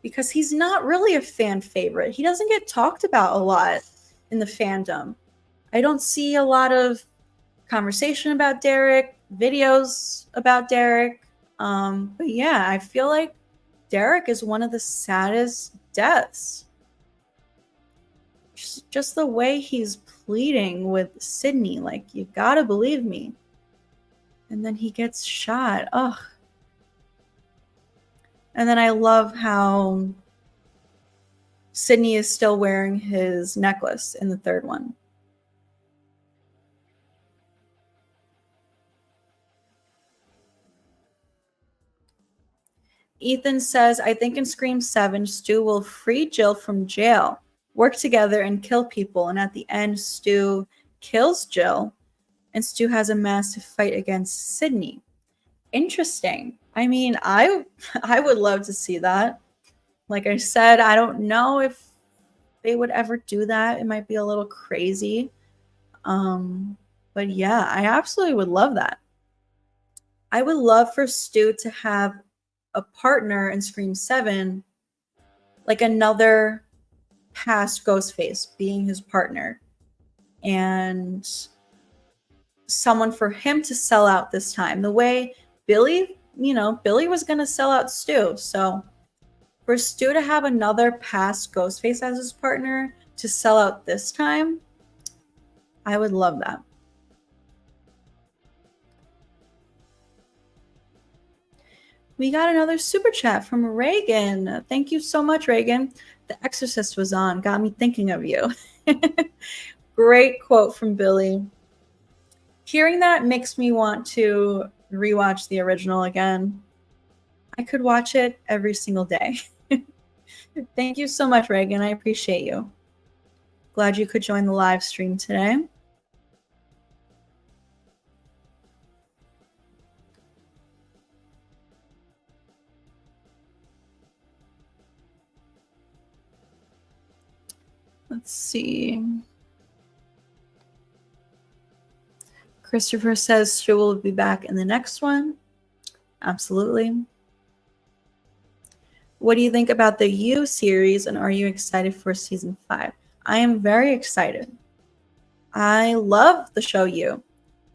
because he's not really a fan favorite. He doesn't get talked about a lot in the fandom. I don't see a lot of conversation about Derek, videos about Derek. But yeah, I feel like Derek is one of the saddest deaths. Just the way he's pleading with Sydney, like, you gotta believe me. And then he gets shot. Ugh. And then I love how Sydney is still wearing his necklace in the third one. Ethan says, I think in Scream 7, Stu will free Jill from jail, work together, and kill people. And at the end, Stu kills Jill, and Stu has a massive fight against Sydney. Interesting. I mean, I would love to see that. Like I said, I don't know if they would ever do that. It might be a little crazy. But yeah, I absolutely would love that. I would love for Stu to have a partner in Scream 7, like another past Ghostface being his partner, and someone for him to sell out this time. The way Billy was going to sell out Stu. So for Stu to have another past Ghostface as his partner to sell out this time, I would love that. We got another super chat from Reagan. Thank you so much, Reagan. The Exorcist was on. Got me thinking of you. Great quote from Billy. Hearing that makes me want to rewatch the original again. I could watch it every single day. Thank you so much, Reagan. I appreciate you. Glad you could join the live stream today. Let's see. Christopher says Stu will be back in the next one. Absolutely. What do you think about the You series, and are you excited for season 5? I am very excited. I love the show You.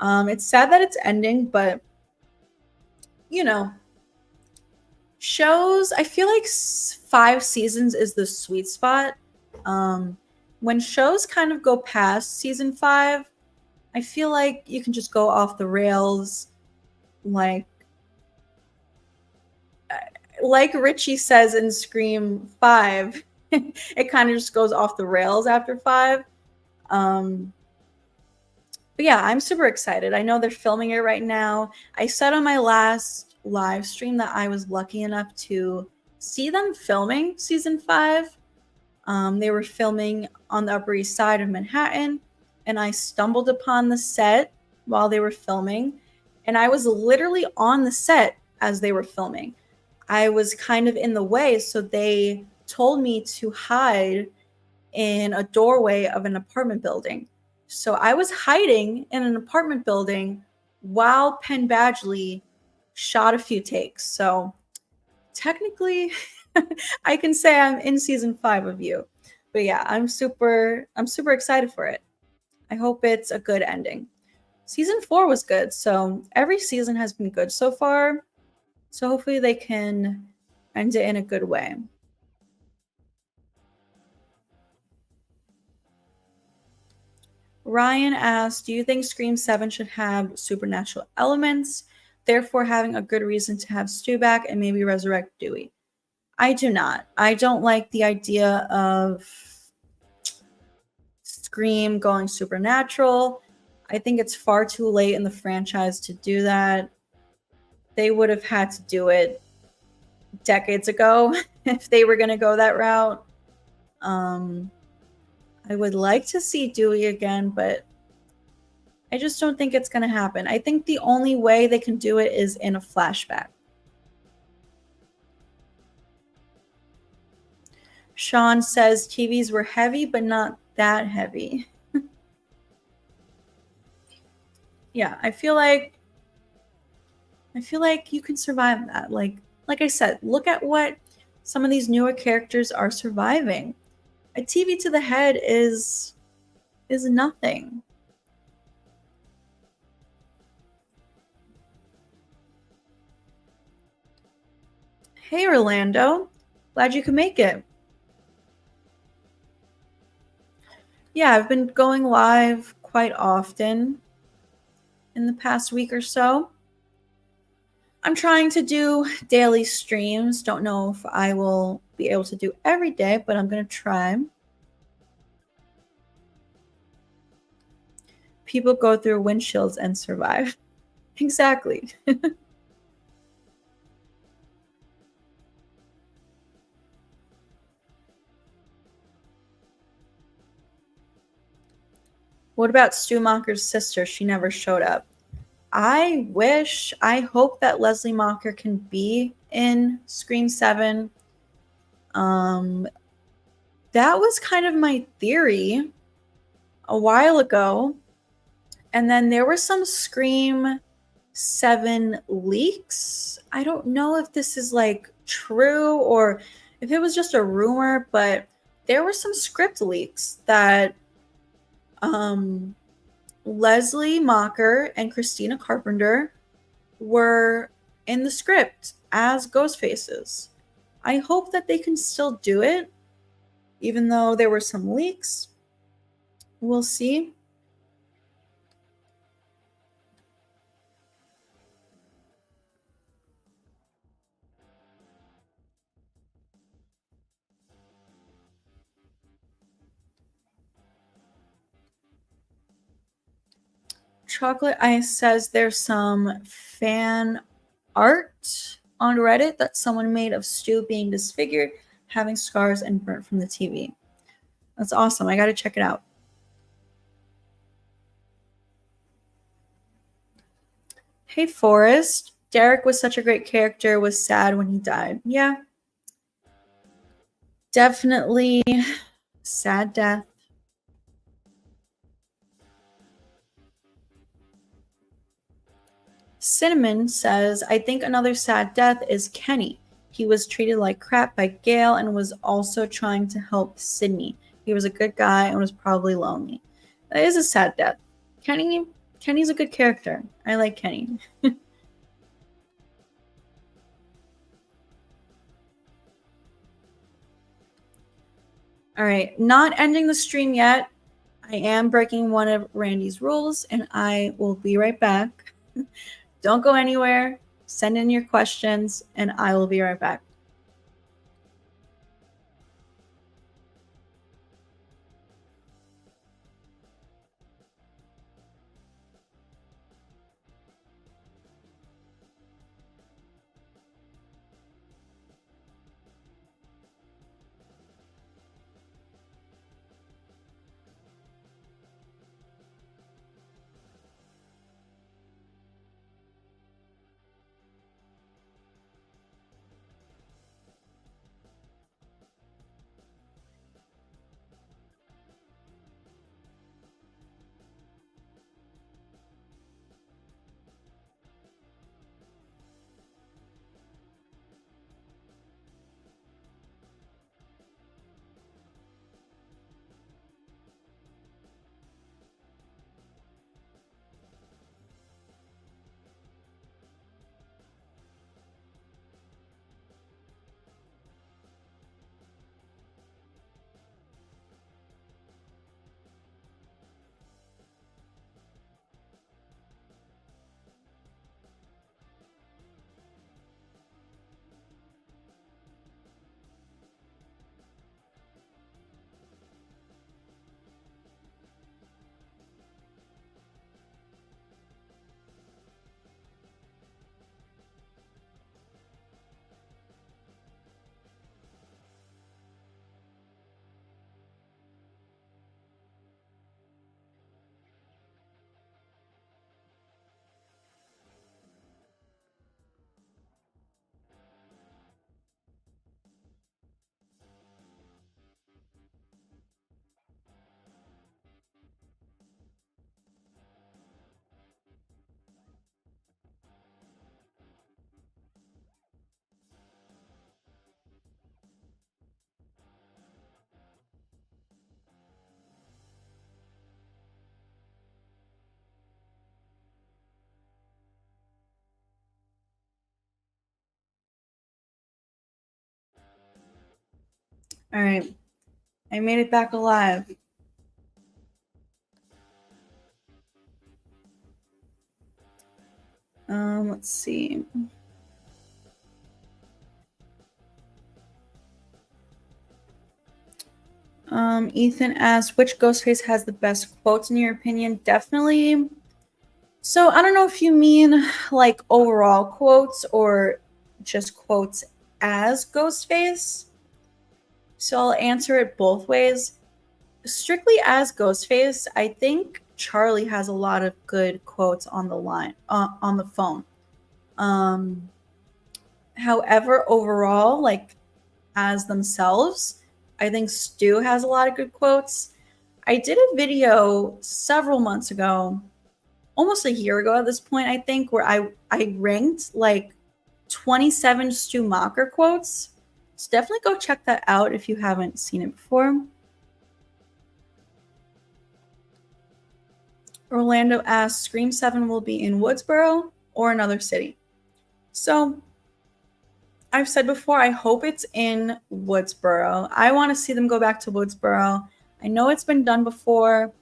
It's sad that it's ending, but you know, shows, I feel like 5 seasons is the sweet spot. When shows kind of go past season 5, I feel like you can just go off the rails. Like Richie says in Scream 5, it kind of just goes off the rails after 5. But yeah, I'm super excited. I know they're filming it right now. I said on my last live stream that I was lucky enough to see them filming season 5. They were filming on the Upper East Side of Manhattan, and I stumbled upon the set while they were filming, and I was literally on the set as they were filming. I was kind of in the way, so they told me to hide in a doorway of an apartment building. So I was hiding in an apartment building while Penn Badgley shot a few takes. So technically, I can say I'm in season 5 of You. But yeah, I'm super excited for it. I hope it's a good ending. Season 4 was good, so every season has been good so far. So hopefully they can end it in a good way. Ryan asked, do you think Scream 7 should have supernatural elements, therefore having a good reason to have Stu back and maybe resurrect Dewey? I do not. I don't like the idea of Scream going supernatural. I think it's far too late in the franchise to do that. They would have had to do it decades ago if they were going to go that route. I would like to see Dewey again, but I just don't think it's going to happen. I think the only way they can do it is in a flashback. Sean says TVs were heavy, but not that heavy. yeah, I feel like you can survive that. Like I said, look at what some of these newer characters are surviving. A TV to the head is nothing. Hey Orlando, glad you could make it. Yeah, I've been going live quite often in the past week or so. I'm trying to do daily streams. Don't know if I will be able to do every day, but I'm going to try. People go through windshields and survive. Exactly. What about Stu Macher's sister? She never showed up. I hope that Leslie Macher can be in Scream 7. That was kind of my theory a while ago. And then there were some Scream 7 leaks. I don't know if this is like true or if it was just a rumor, but there were some script leaks that Leslie Macher and Christina Carpenter were in the script as ghost faces. I hope that they can still do it, even though there were some leaks. We'll see. Chocolate Ice says there's some fan art on Reddit that someone made of Stu being disfigured, having scars, and burnt from the TV. That's awesome. I got to check it out. Hey, Forrest. Derek was such a great character. Was sad when he died. Yeah. Definitely sad death. Cinnamon says, I think another sad death is Kenny. He was treated like crap by Gail and was also trying to help Sydney. He was a good guy and was probably lonely. That is a sad death. Kenny's a good character. I like Kenny. All right, not ending the stream yet. I am breaking one of Randy's rules and I will be right back. Don't go anywhere. Send in your questions and I will be right back. All right. I made it back alive. Let's see. Ethan asked, which Ghostface has the best quotes in your opinion? Definitely. So I don't know if you mean like overall quotes or just quotes as Ghostface. So I'll answer it both ways. Strictly as Ghostface, I think Charlie has a lot of good quotes on the line, on the phone. However, overall, like as themselves, I think Stu has a lot of good quotes. I did a video several months ago, almost a year ago at this point, I think, where I ranked like 27 Stu Macher quotes. So definitely go check that out if you haven't seen it before. Orlando asks, Scream 7 will be in Woodsboro or another city. So I've said before, I hope it's in Woodsboro. I want to see them go back to Woodsboro. I know it's been done before.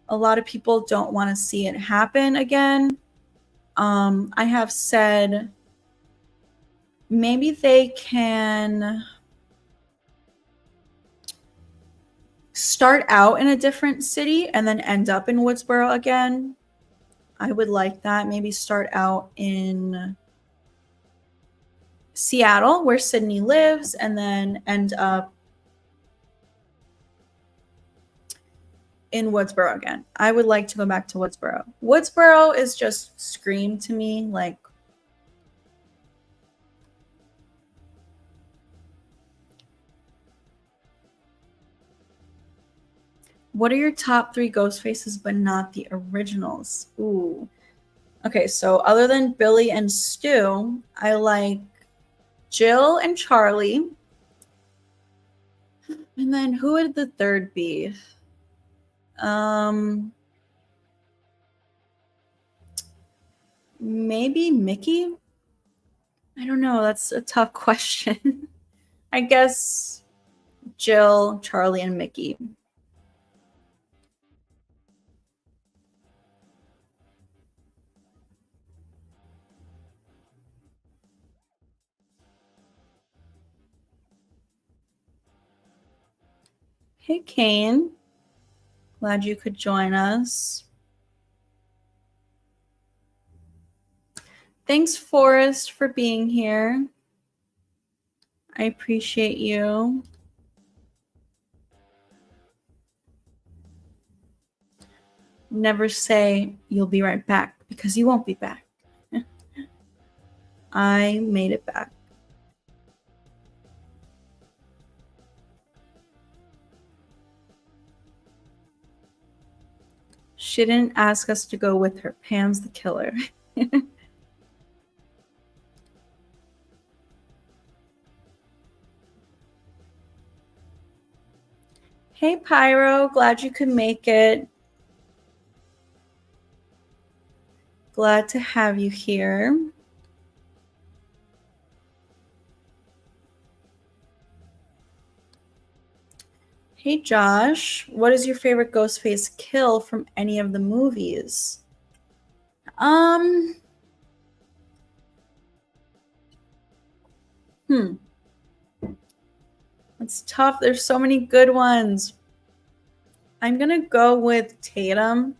A lot of people don't want to see it happen again. I have said maybe they can start out in a different city and then end up in Woodsboro again. I would like that. Maybe start out in Seattle, where Sydney lives, and then end up in Woodsboro again. I would like to go back to Woodsboro. Woodsboro is just Scream to me. Like, what are your top 3 ghost faces but not the originals? Ooh. Okay, so other than Billy and Stu, I like Jill and Charlie. And then who would the third be? Maybe Mickey? I don't know. That's a tough question. I guess Jill, Charlie, and Mickey. Hey, Kane. Glad you could join us. Thanks, Forrest, for being here. I appreciate you. Never say you'll be right back because you won't be back. I made it back. She didn't ask us to go with her. Pam's the killer. Hey, Pyro. Glad you could make it. Glad to have you here. Hey, Josh. What is your favorite Ghostface kill from any of the movies? It's tough. There's so many good ones. I'm going to go with Tatum.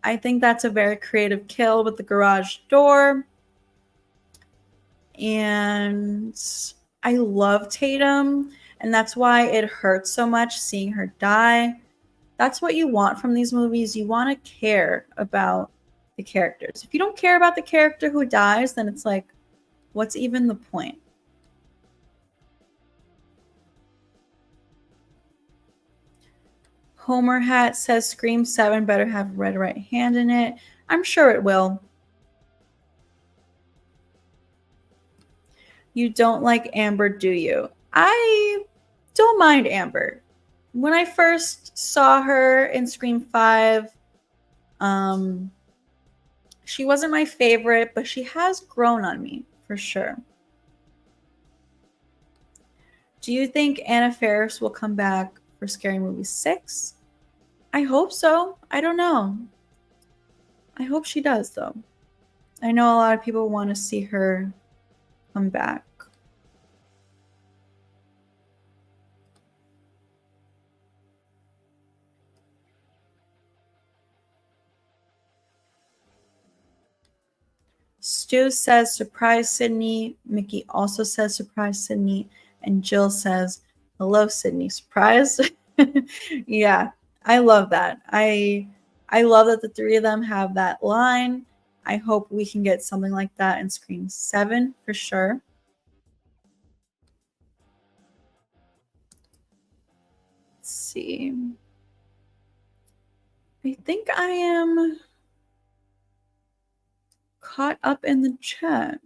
I think that's a very creative kill with the garage door. And I love Tatum. And that's why it hurts so much seeing her die. That's what you want from these movies. You want to care about the characters. If you don't care about the character who dies, then it's like, what's even the point? Homer Hat says Scream 7 better have Red Right Hand in it. I'm sure it will. You don't like Amber, do you? I don't mind Amber. When I first saw her in Scream 5, she wasn't my favorite, but she has grown on me, for sure. Do you think Anna Faris will come back for Scary Movie 6? I hope so. I don't know. I hope she does, though. I know a lot of people want to see her come back. Stu says, surprise, Sydney. Mickey also says, surprise, Sydney. And Jill says, hello, Sydney. Surprise? Yeah, I love that. I love that the three of them have that line. I hope we can get something like that in Scream 7 for sure. Let's see. I think I am caught up in the chat.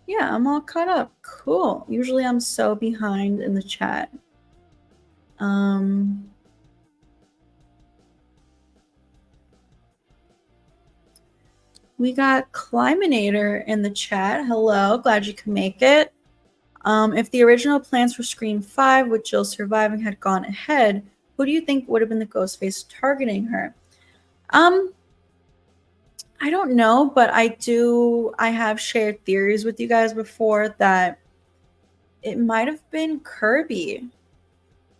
Yeah, I'm all caught up. Cool. Usually I'm so behind in the chat. We got Climinator in the chat. Hello, glad you could make it. If the original plans for Scream 5 with Jill surviving had gone ahead, who do you think would have been the Ghostface targeting her? I don't know, but I have shared theories with you guys before that it might have been Kirby.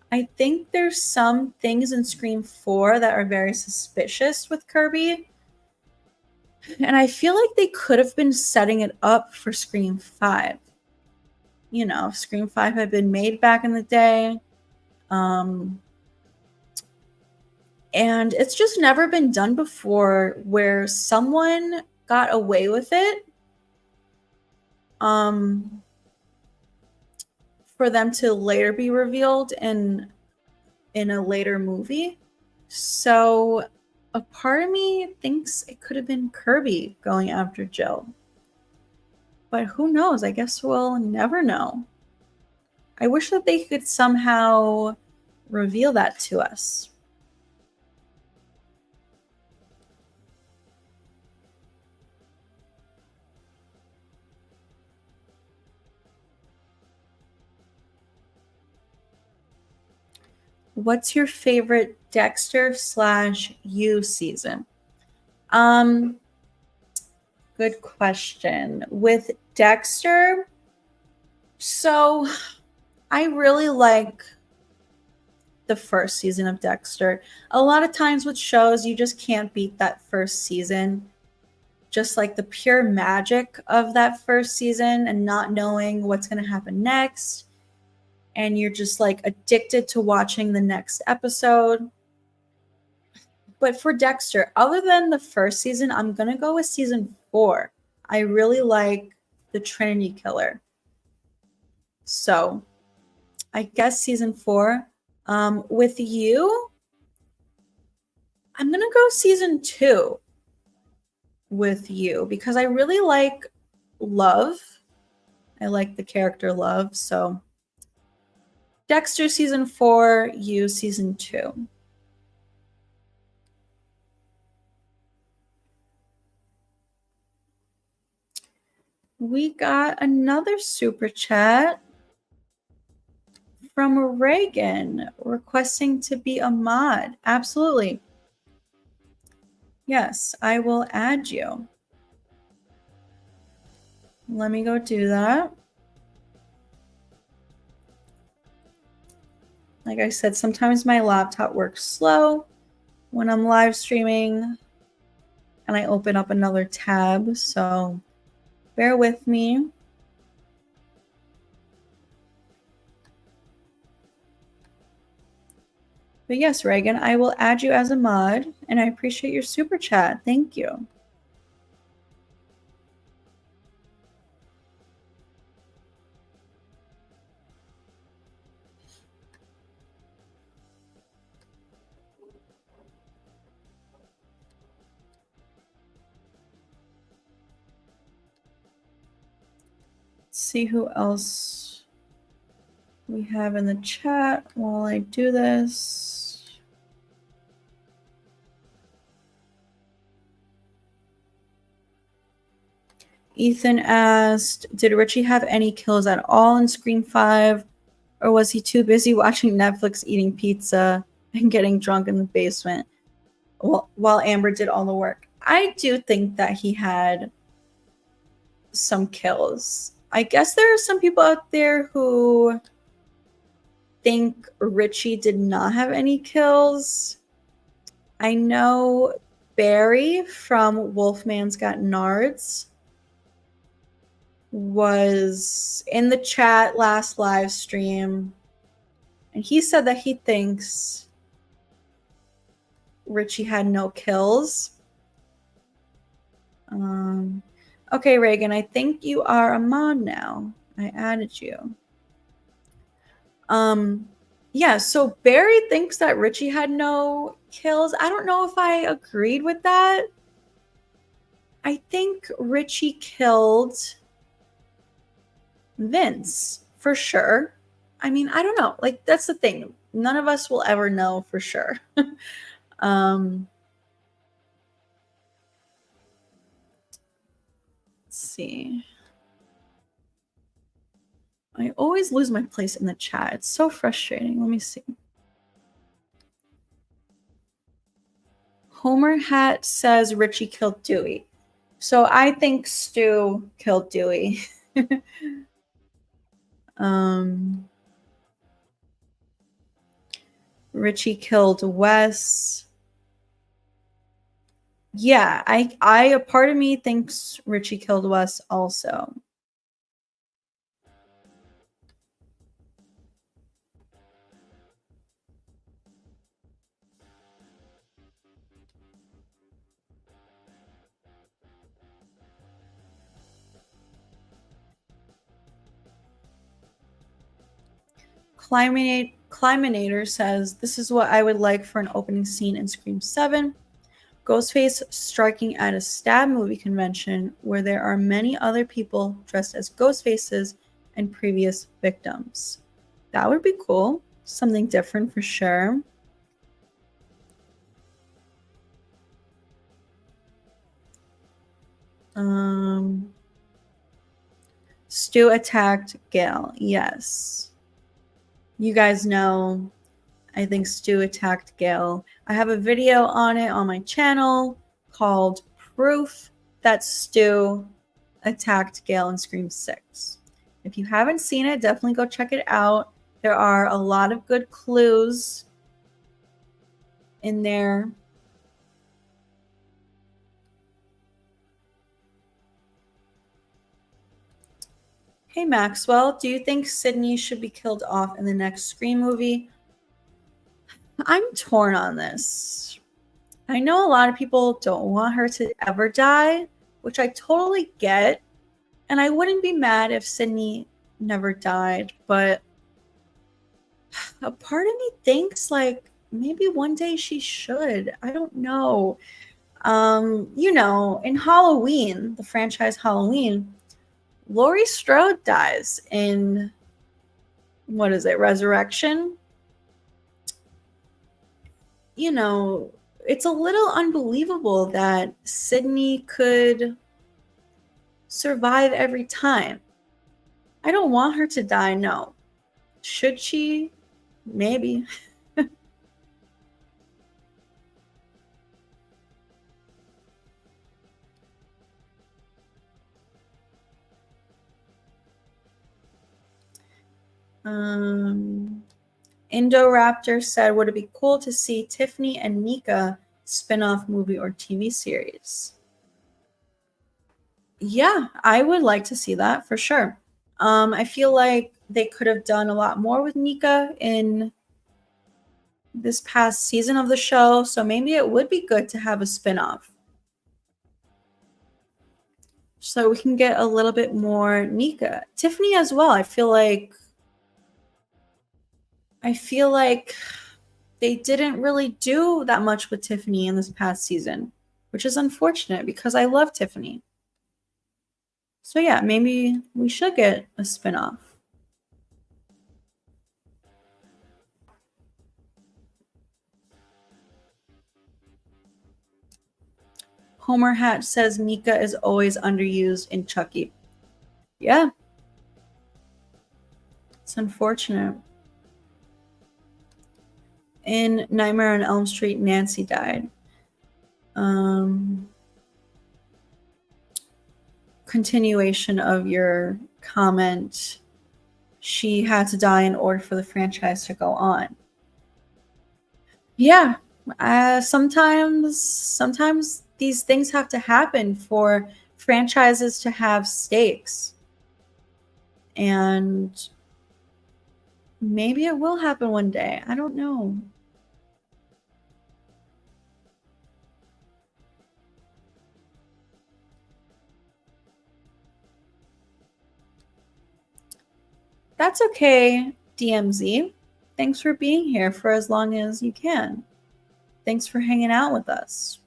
I think there's some things in Scream 4 that are very suspicious with Kirby. And I feel like they could have been setting it up for Scream 5. You know, Scream 5 had been made back in the day. And it's just never been done before where someone got away with it for them to later be revealed in a later movie. So a part of me thinks it could have been Kirby going after Jill. But who knows? I guess we'll never know. I wish that they could somehow reveal that to us. What's your favorite Dexter/You season? Good question. With Dexter, so I really like the first season of Dexter. A lot of times with shows, you just can't beat that first season. Just like the pure magic of that first season and not knowing what's going to happen next. And you're just like addicted to watching the next episode. But for Dexter, other than the first season, I'm going to go with season 4. I really like the Trinity Killer. So I guess season 4. With you, I'm going to go season 2 with you because I really like Love. I like the character Love. So Dexter season 4, You season 2. We got another super chat from Reagan requesting to be a mod. Absolutely. Yes, I will add you. Let me go do that. Like I said, sometimes my laptop works slow when I'm live streaming and I open up another tab, so bear with me. But yes, Reagan, I will add you as a mod, and I appreciate your super chat. Thank you. Let's see who else we have in the chat while I do this? Ethan asked, did Richie have any kills at all in Scream 5? Or was he too busy watching Netflix, eating pizza, and getting drunk in the basement while Amber did all the work? I do think that he had some kills. I guess there are some people out there who think Richie did not have any kills. I know Barry from Wolfman's Got Nards was in the chat last live stream, and he said that he thinks Richie had no kills. Okay, Reagan, I think you are a mod now. I added you. Yeah, so Barry thinks that Richie had no kills. I don't know if I agreed with that. I think Richie killed Vince for sure. I mean, I don't know. Like, that's the thing. None of us will ever know for sure. Let's see. I always lose my place in the chat. It's so frustrating. Let me see. Homer Hat says Richie killed Dewey. So I think Stu killed Dewey. Richie killed Wes. Yeah, a part of me thinks Richie killed Wes also. Climinator says, this is what I would like for an opening scene in Scream 7. Ghostface striking at a stab movie convention where there are many other people dressed as Ghostfaces and previous victims. That would be cool. Something different for sure. Stu attacked Gail. Yes. You guys know, I think Stu attacked Gail. I have a video on it on my channel called Proof That Stu Attacked Gail in Scream 6. If you haven't seen it, definitely go check it out. There are a lot of good clues in there. Hey Maxwell, do you think Sydney should be killed off in the next Scream movie? I'm torn on this. I know a lot of people don't want her to ever die, which I totally get. And I wouldn't be mad if Sydney never died, but a part of me thinks like maybe one day she should. I don't know. You know, in Halloween, the franchise Halloween, Laurie Strode dies in, what is it, Resurrection? You know, it's a little unbelievable that Sydney could survive every time. I don't want her to die, no. Should she? Maybe. Indoraptor said, would it be cool to see Tiffany and Nika spin-off movie or TV series? Yeah, I would like to see that for sure. I feel like they could have done a lot more with Nika in this past season of the show, so maybe it would be good to have a spin-off. So we can get a little bit more Nika. Tiffany as well. I feel like they didn't really do that much with Tiffany in this past season, which is unfortunate because I love Tiffany. So yeah, maybe we should get a spinoff. Homer Hatch says Mika is always underused in Chucky. Yeah. It's unfortunate. In Nightmare on Elm Street, Nancy died. Continuation of your comment. She had to die in order for the franchise to go on. Yeah. Sometimes these things have to happen for franchises to have stakes. And maybe it will happen one day. I don't know. That's okay, DMZ. Thanks for being here for as long as you can. Thanks for hanging out with us.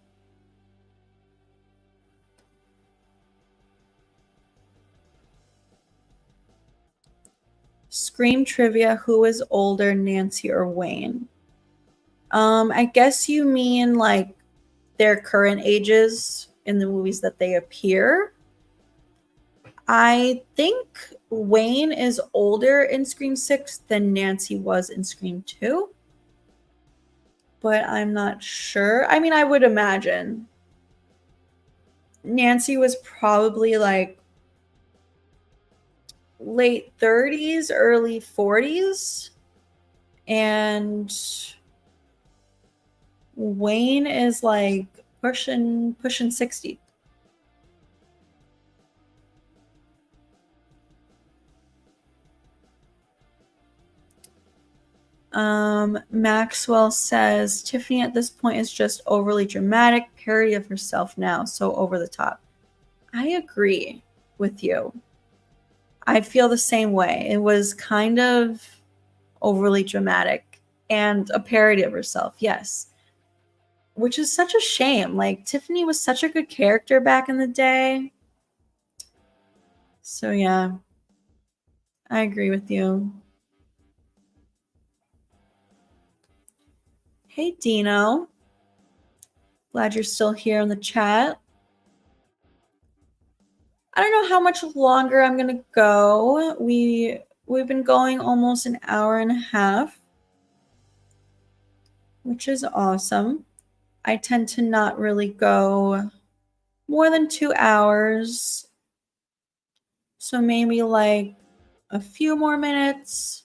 Scream trivia, who is older, Nancy or Wayne? I guess you mean like their current ages in the movies that they appear. I think Wayne is older in Scream 6 than Nancy was in Scream 2. But I'm not sure. I mean, I would imagine. Nancy was probably like late 30s, early 40s. And Wayne is like pushing 60. Maxwell says Tiffany at this point is just overly dramatic, parody of herself now, so over the top. I agree with you. I feel the same way. It was kind of overly dramatic and a parody of herself, yes. Which is such a shame. Like, Tiffany was such a good character back in the day. So, yeah. I agree with you. Hey, Dino. Glad you're still here in the chat. I don't know how much longer I'm going to go. We've been going almost an hour and a half, which is awesome. I tend to not really go more than 2 hours. So maybe like a few more minutes.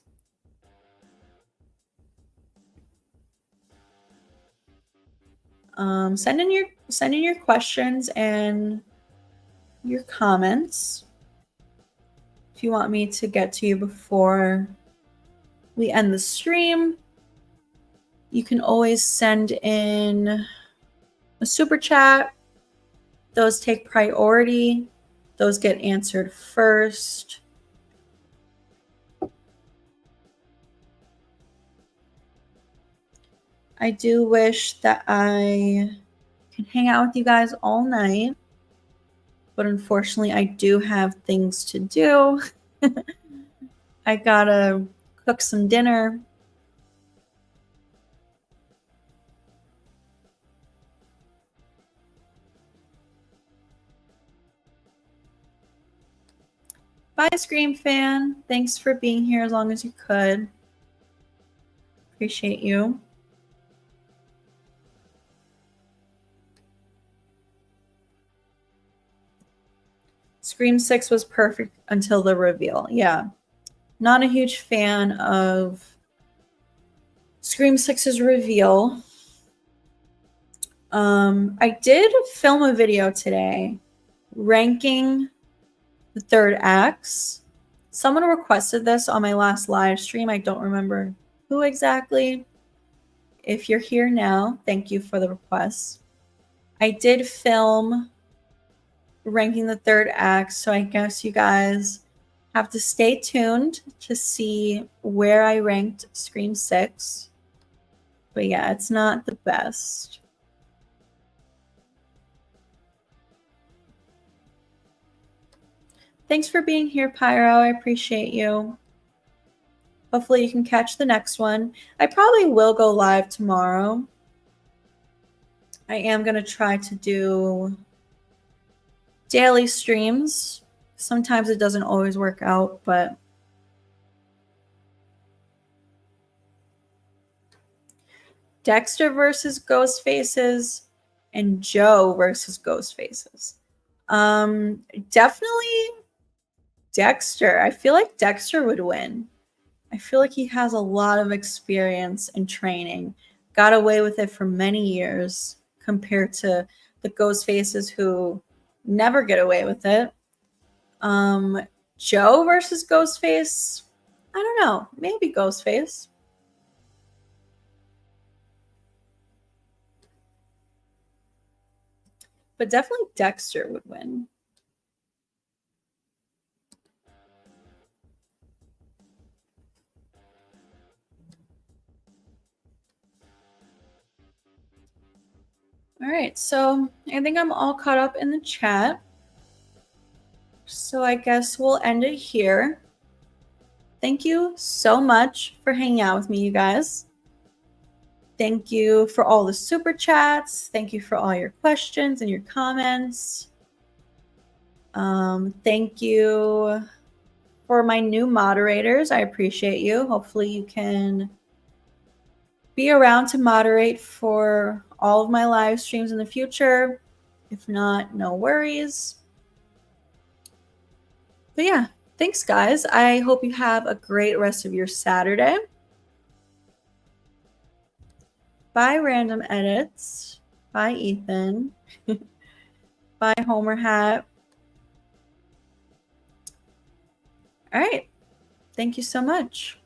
Send in your questions and your comments if you want me to get to you before we end the stream. You can always send in a super chat. Those take priority. Those get answered first. I do wish that I can hang out with you guys all night, but unfortunately I do have things to do. I gotta cook some dinner. Bye, Scream fan. Thanks for being here as long as you could. Appreciate you. Scream 6 was perfect until the reveal. Yeah. Not a huge fan of Scream 6's reveal. I did film a video today ranking the third acts. Someone requested this on my last live stream. I don't remember who exactly. If you're here now, thank you for the request. I did film ranking the third act, so I guess you guys have to stay tuned to see where I ranked Scream 6. But yeah, it's not the best. Thanks for being here, Pyro. I appreciate you. Hopefully you can catch the next one. I probably will go live tomorrow I am going to try to do daily streams. Sometimes it doesn't always work out, but Dexter versus Ghostfaces and Joe versus Ghostfaces. Definitely Dexter. I feel like Dexter would win. I feel like he has a lot of experience and training. Got away with it for many years compared to the Ghostfaces who never get away with it. Joe versus Ghostface. I don't know. Maybe Ghostface. But definitely Dexter would win. All right, so I think I'm all caught up in the chat. So I guess we'll end it here. Thank you so much for hanging out with me, you guys. Thank you for all the super chats. Thank you for all your questions and your comments. Thank you for my new moderators. I appreciate you. Hopefully you can be around to moderate for all of my live streams in the future. If not, no worries. But yeah, thanks, guys. I hope you have a great rest of your Saturday. Bye, Random Edits. Bye, Ethan. Bye, Homer Hat. All right. Thank you so much.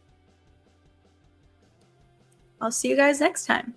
I'll see you guys next time.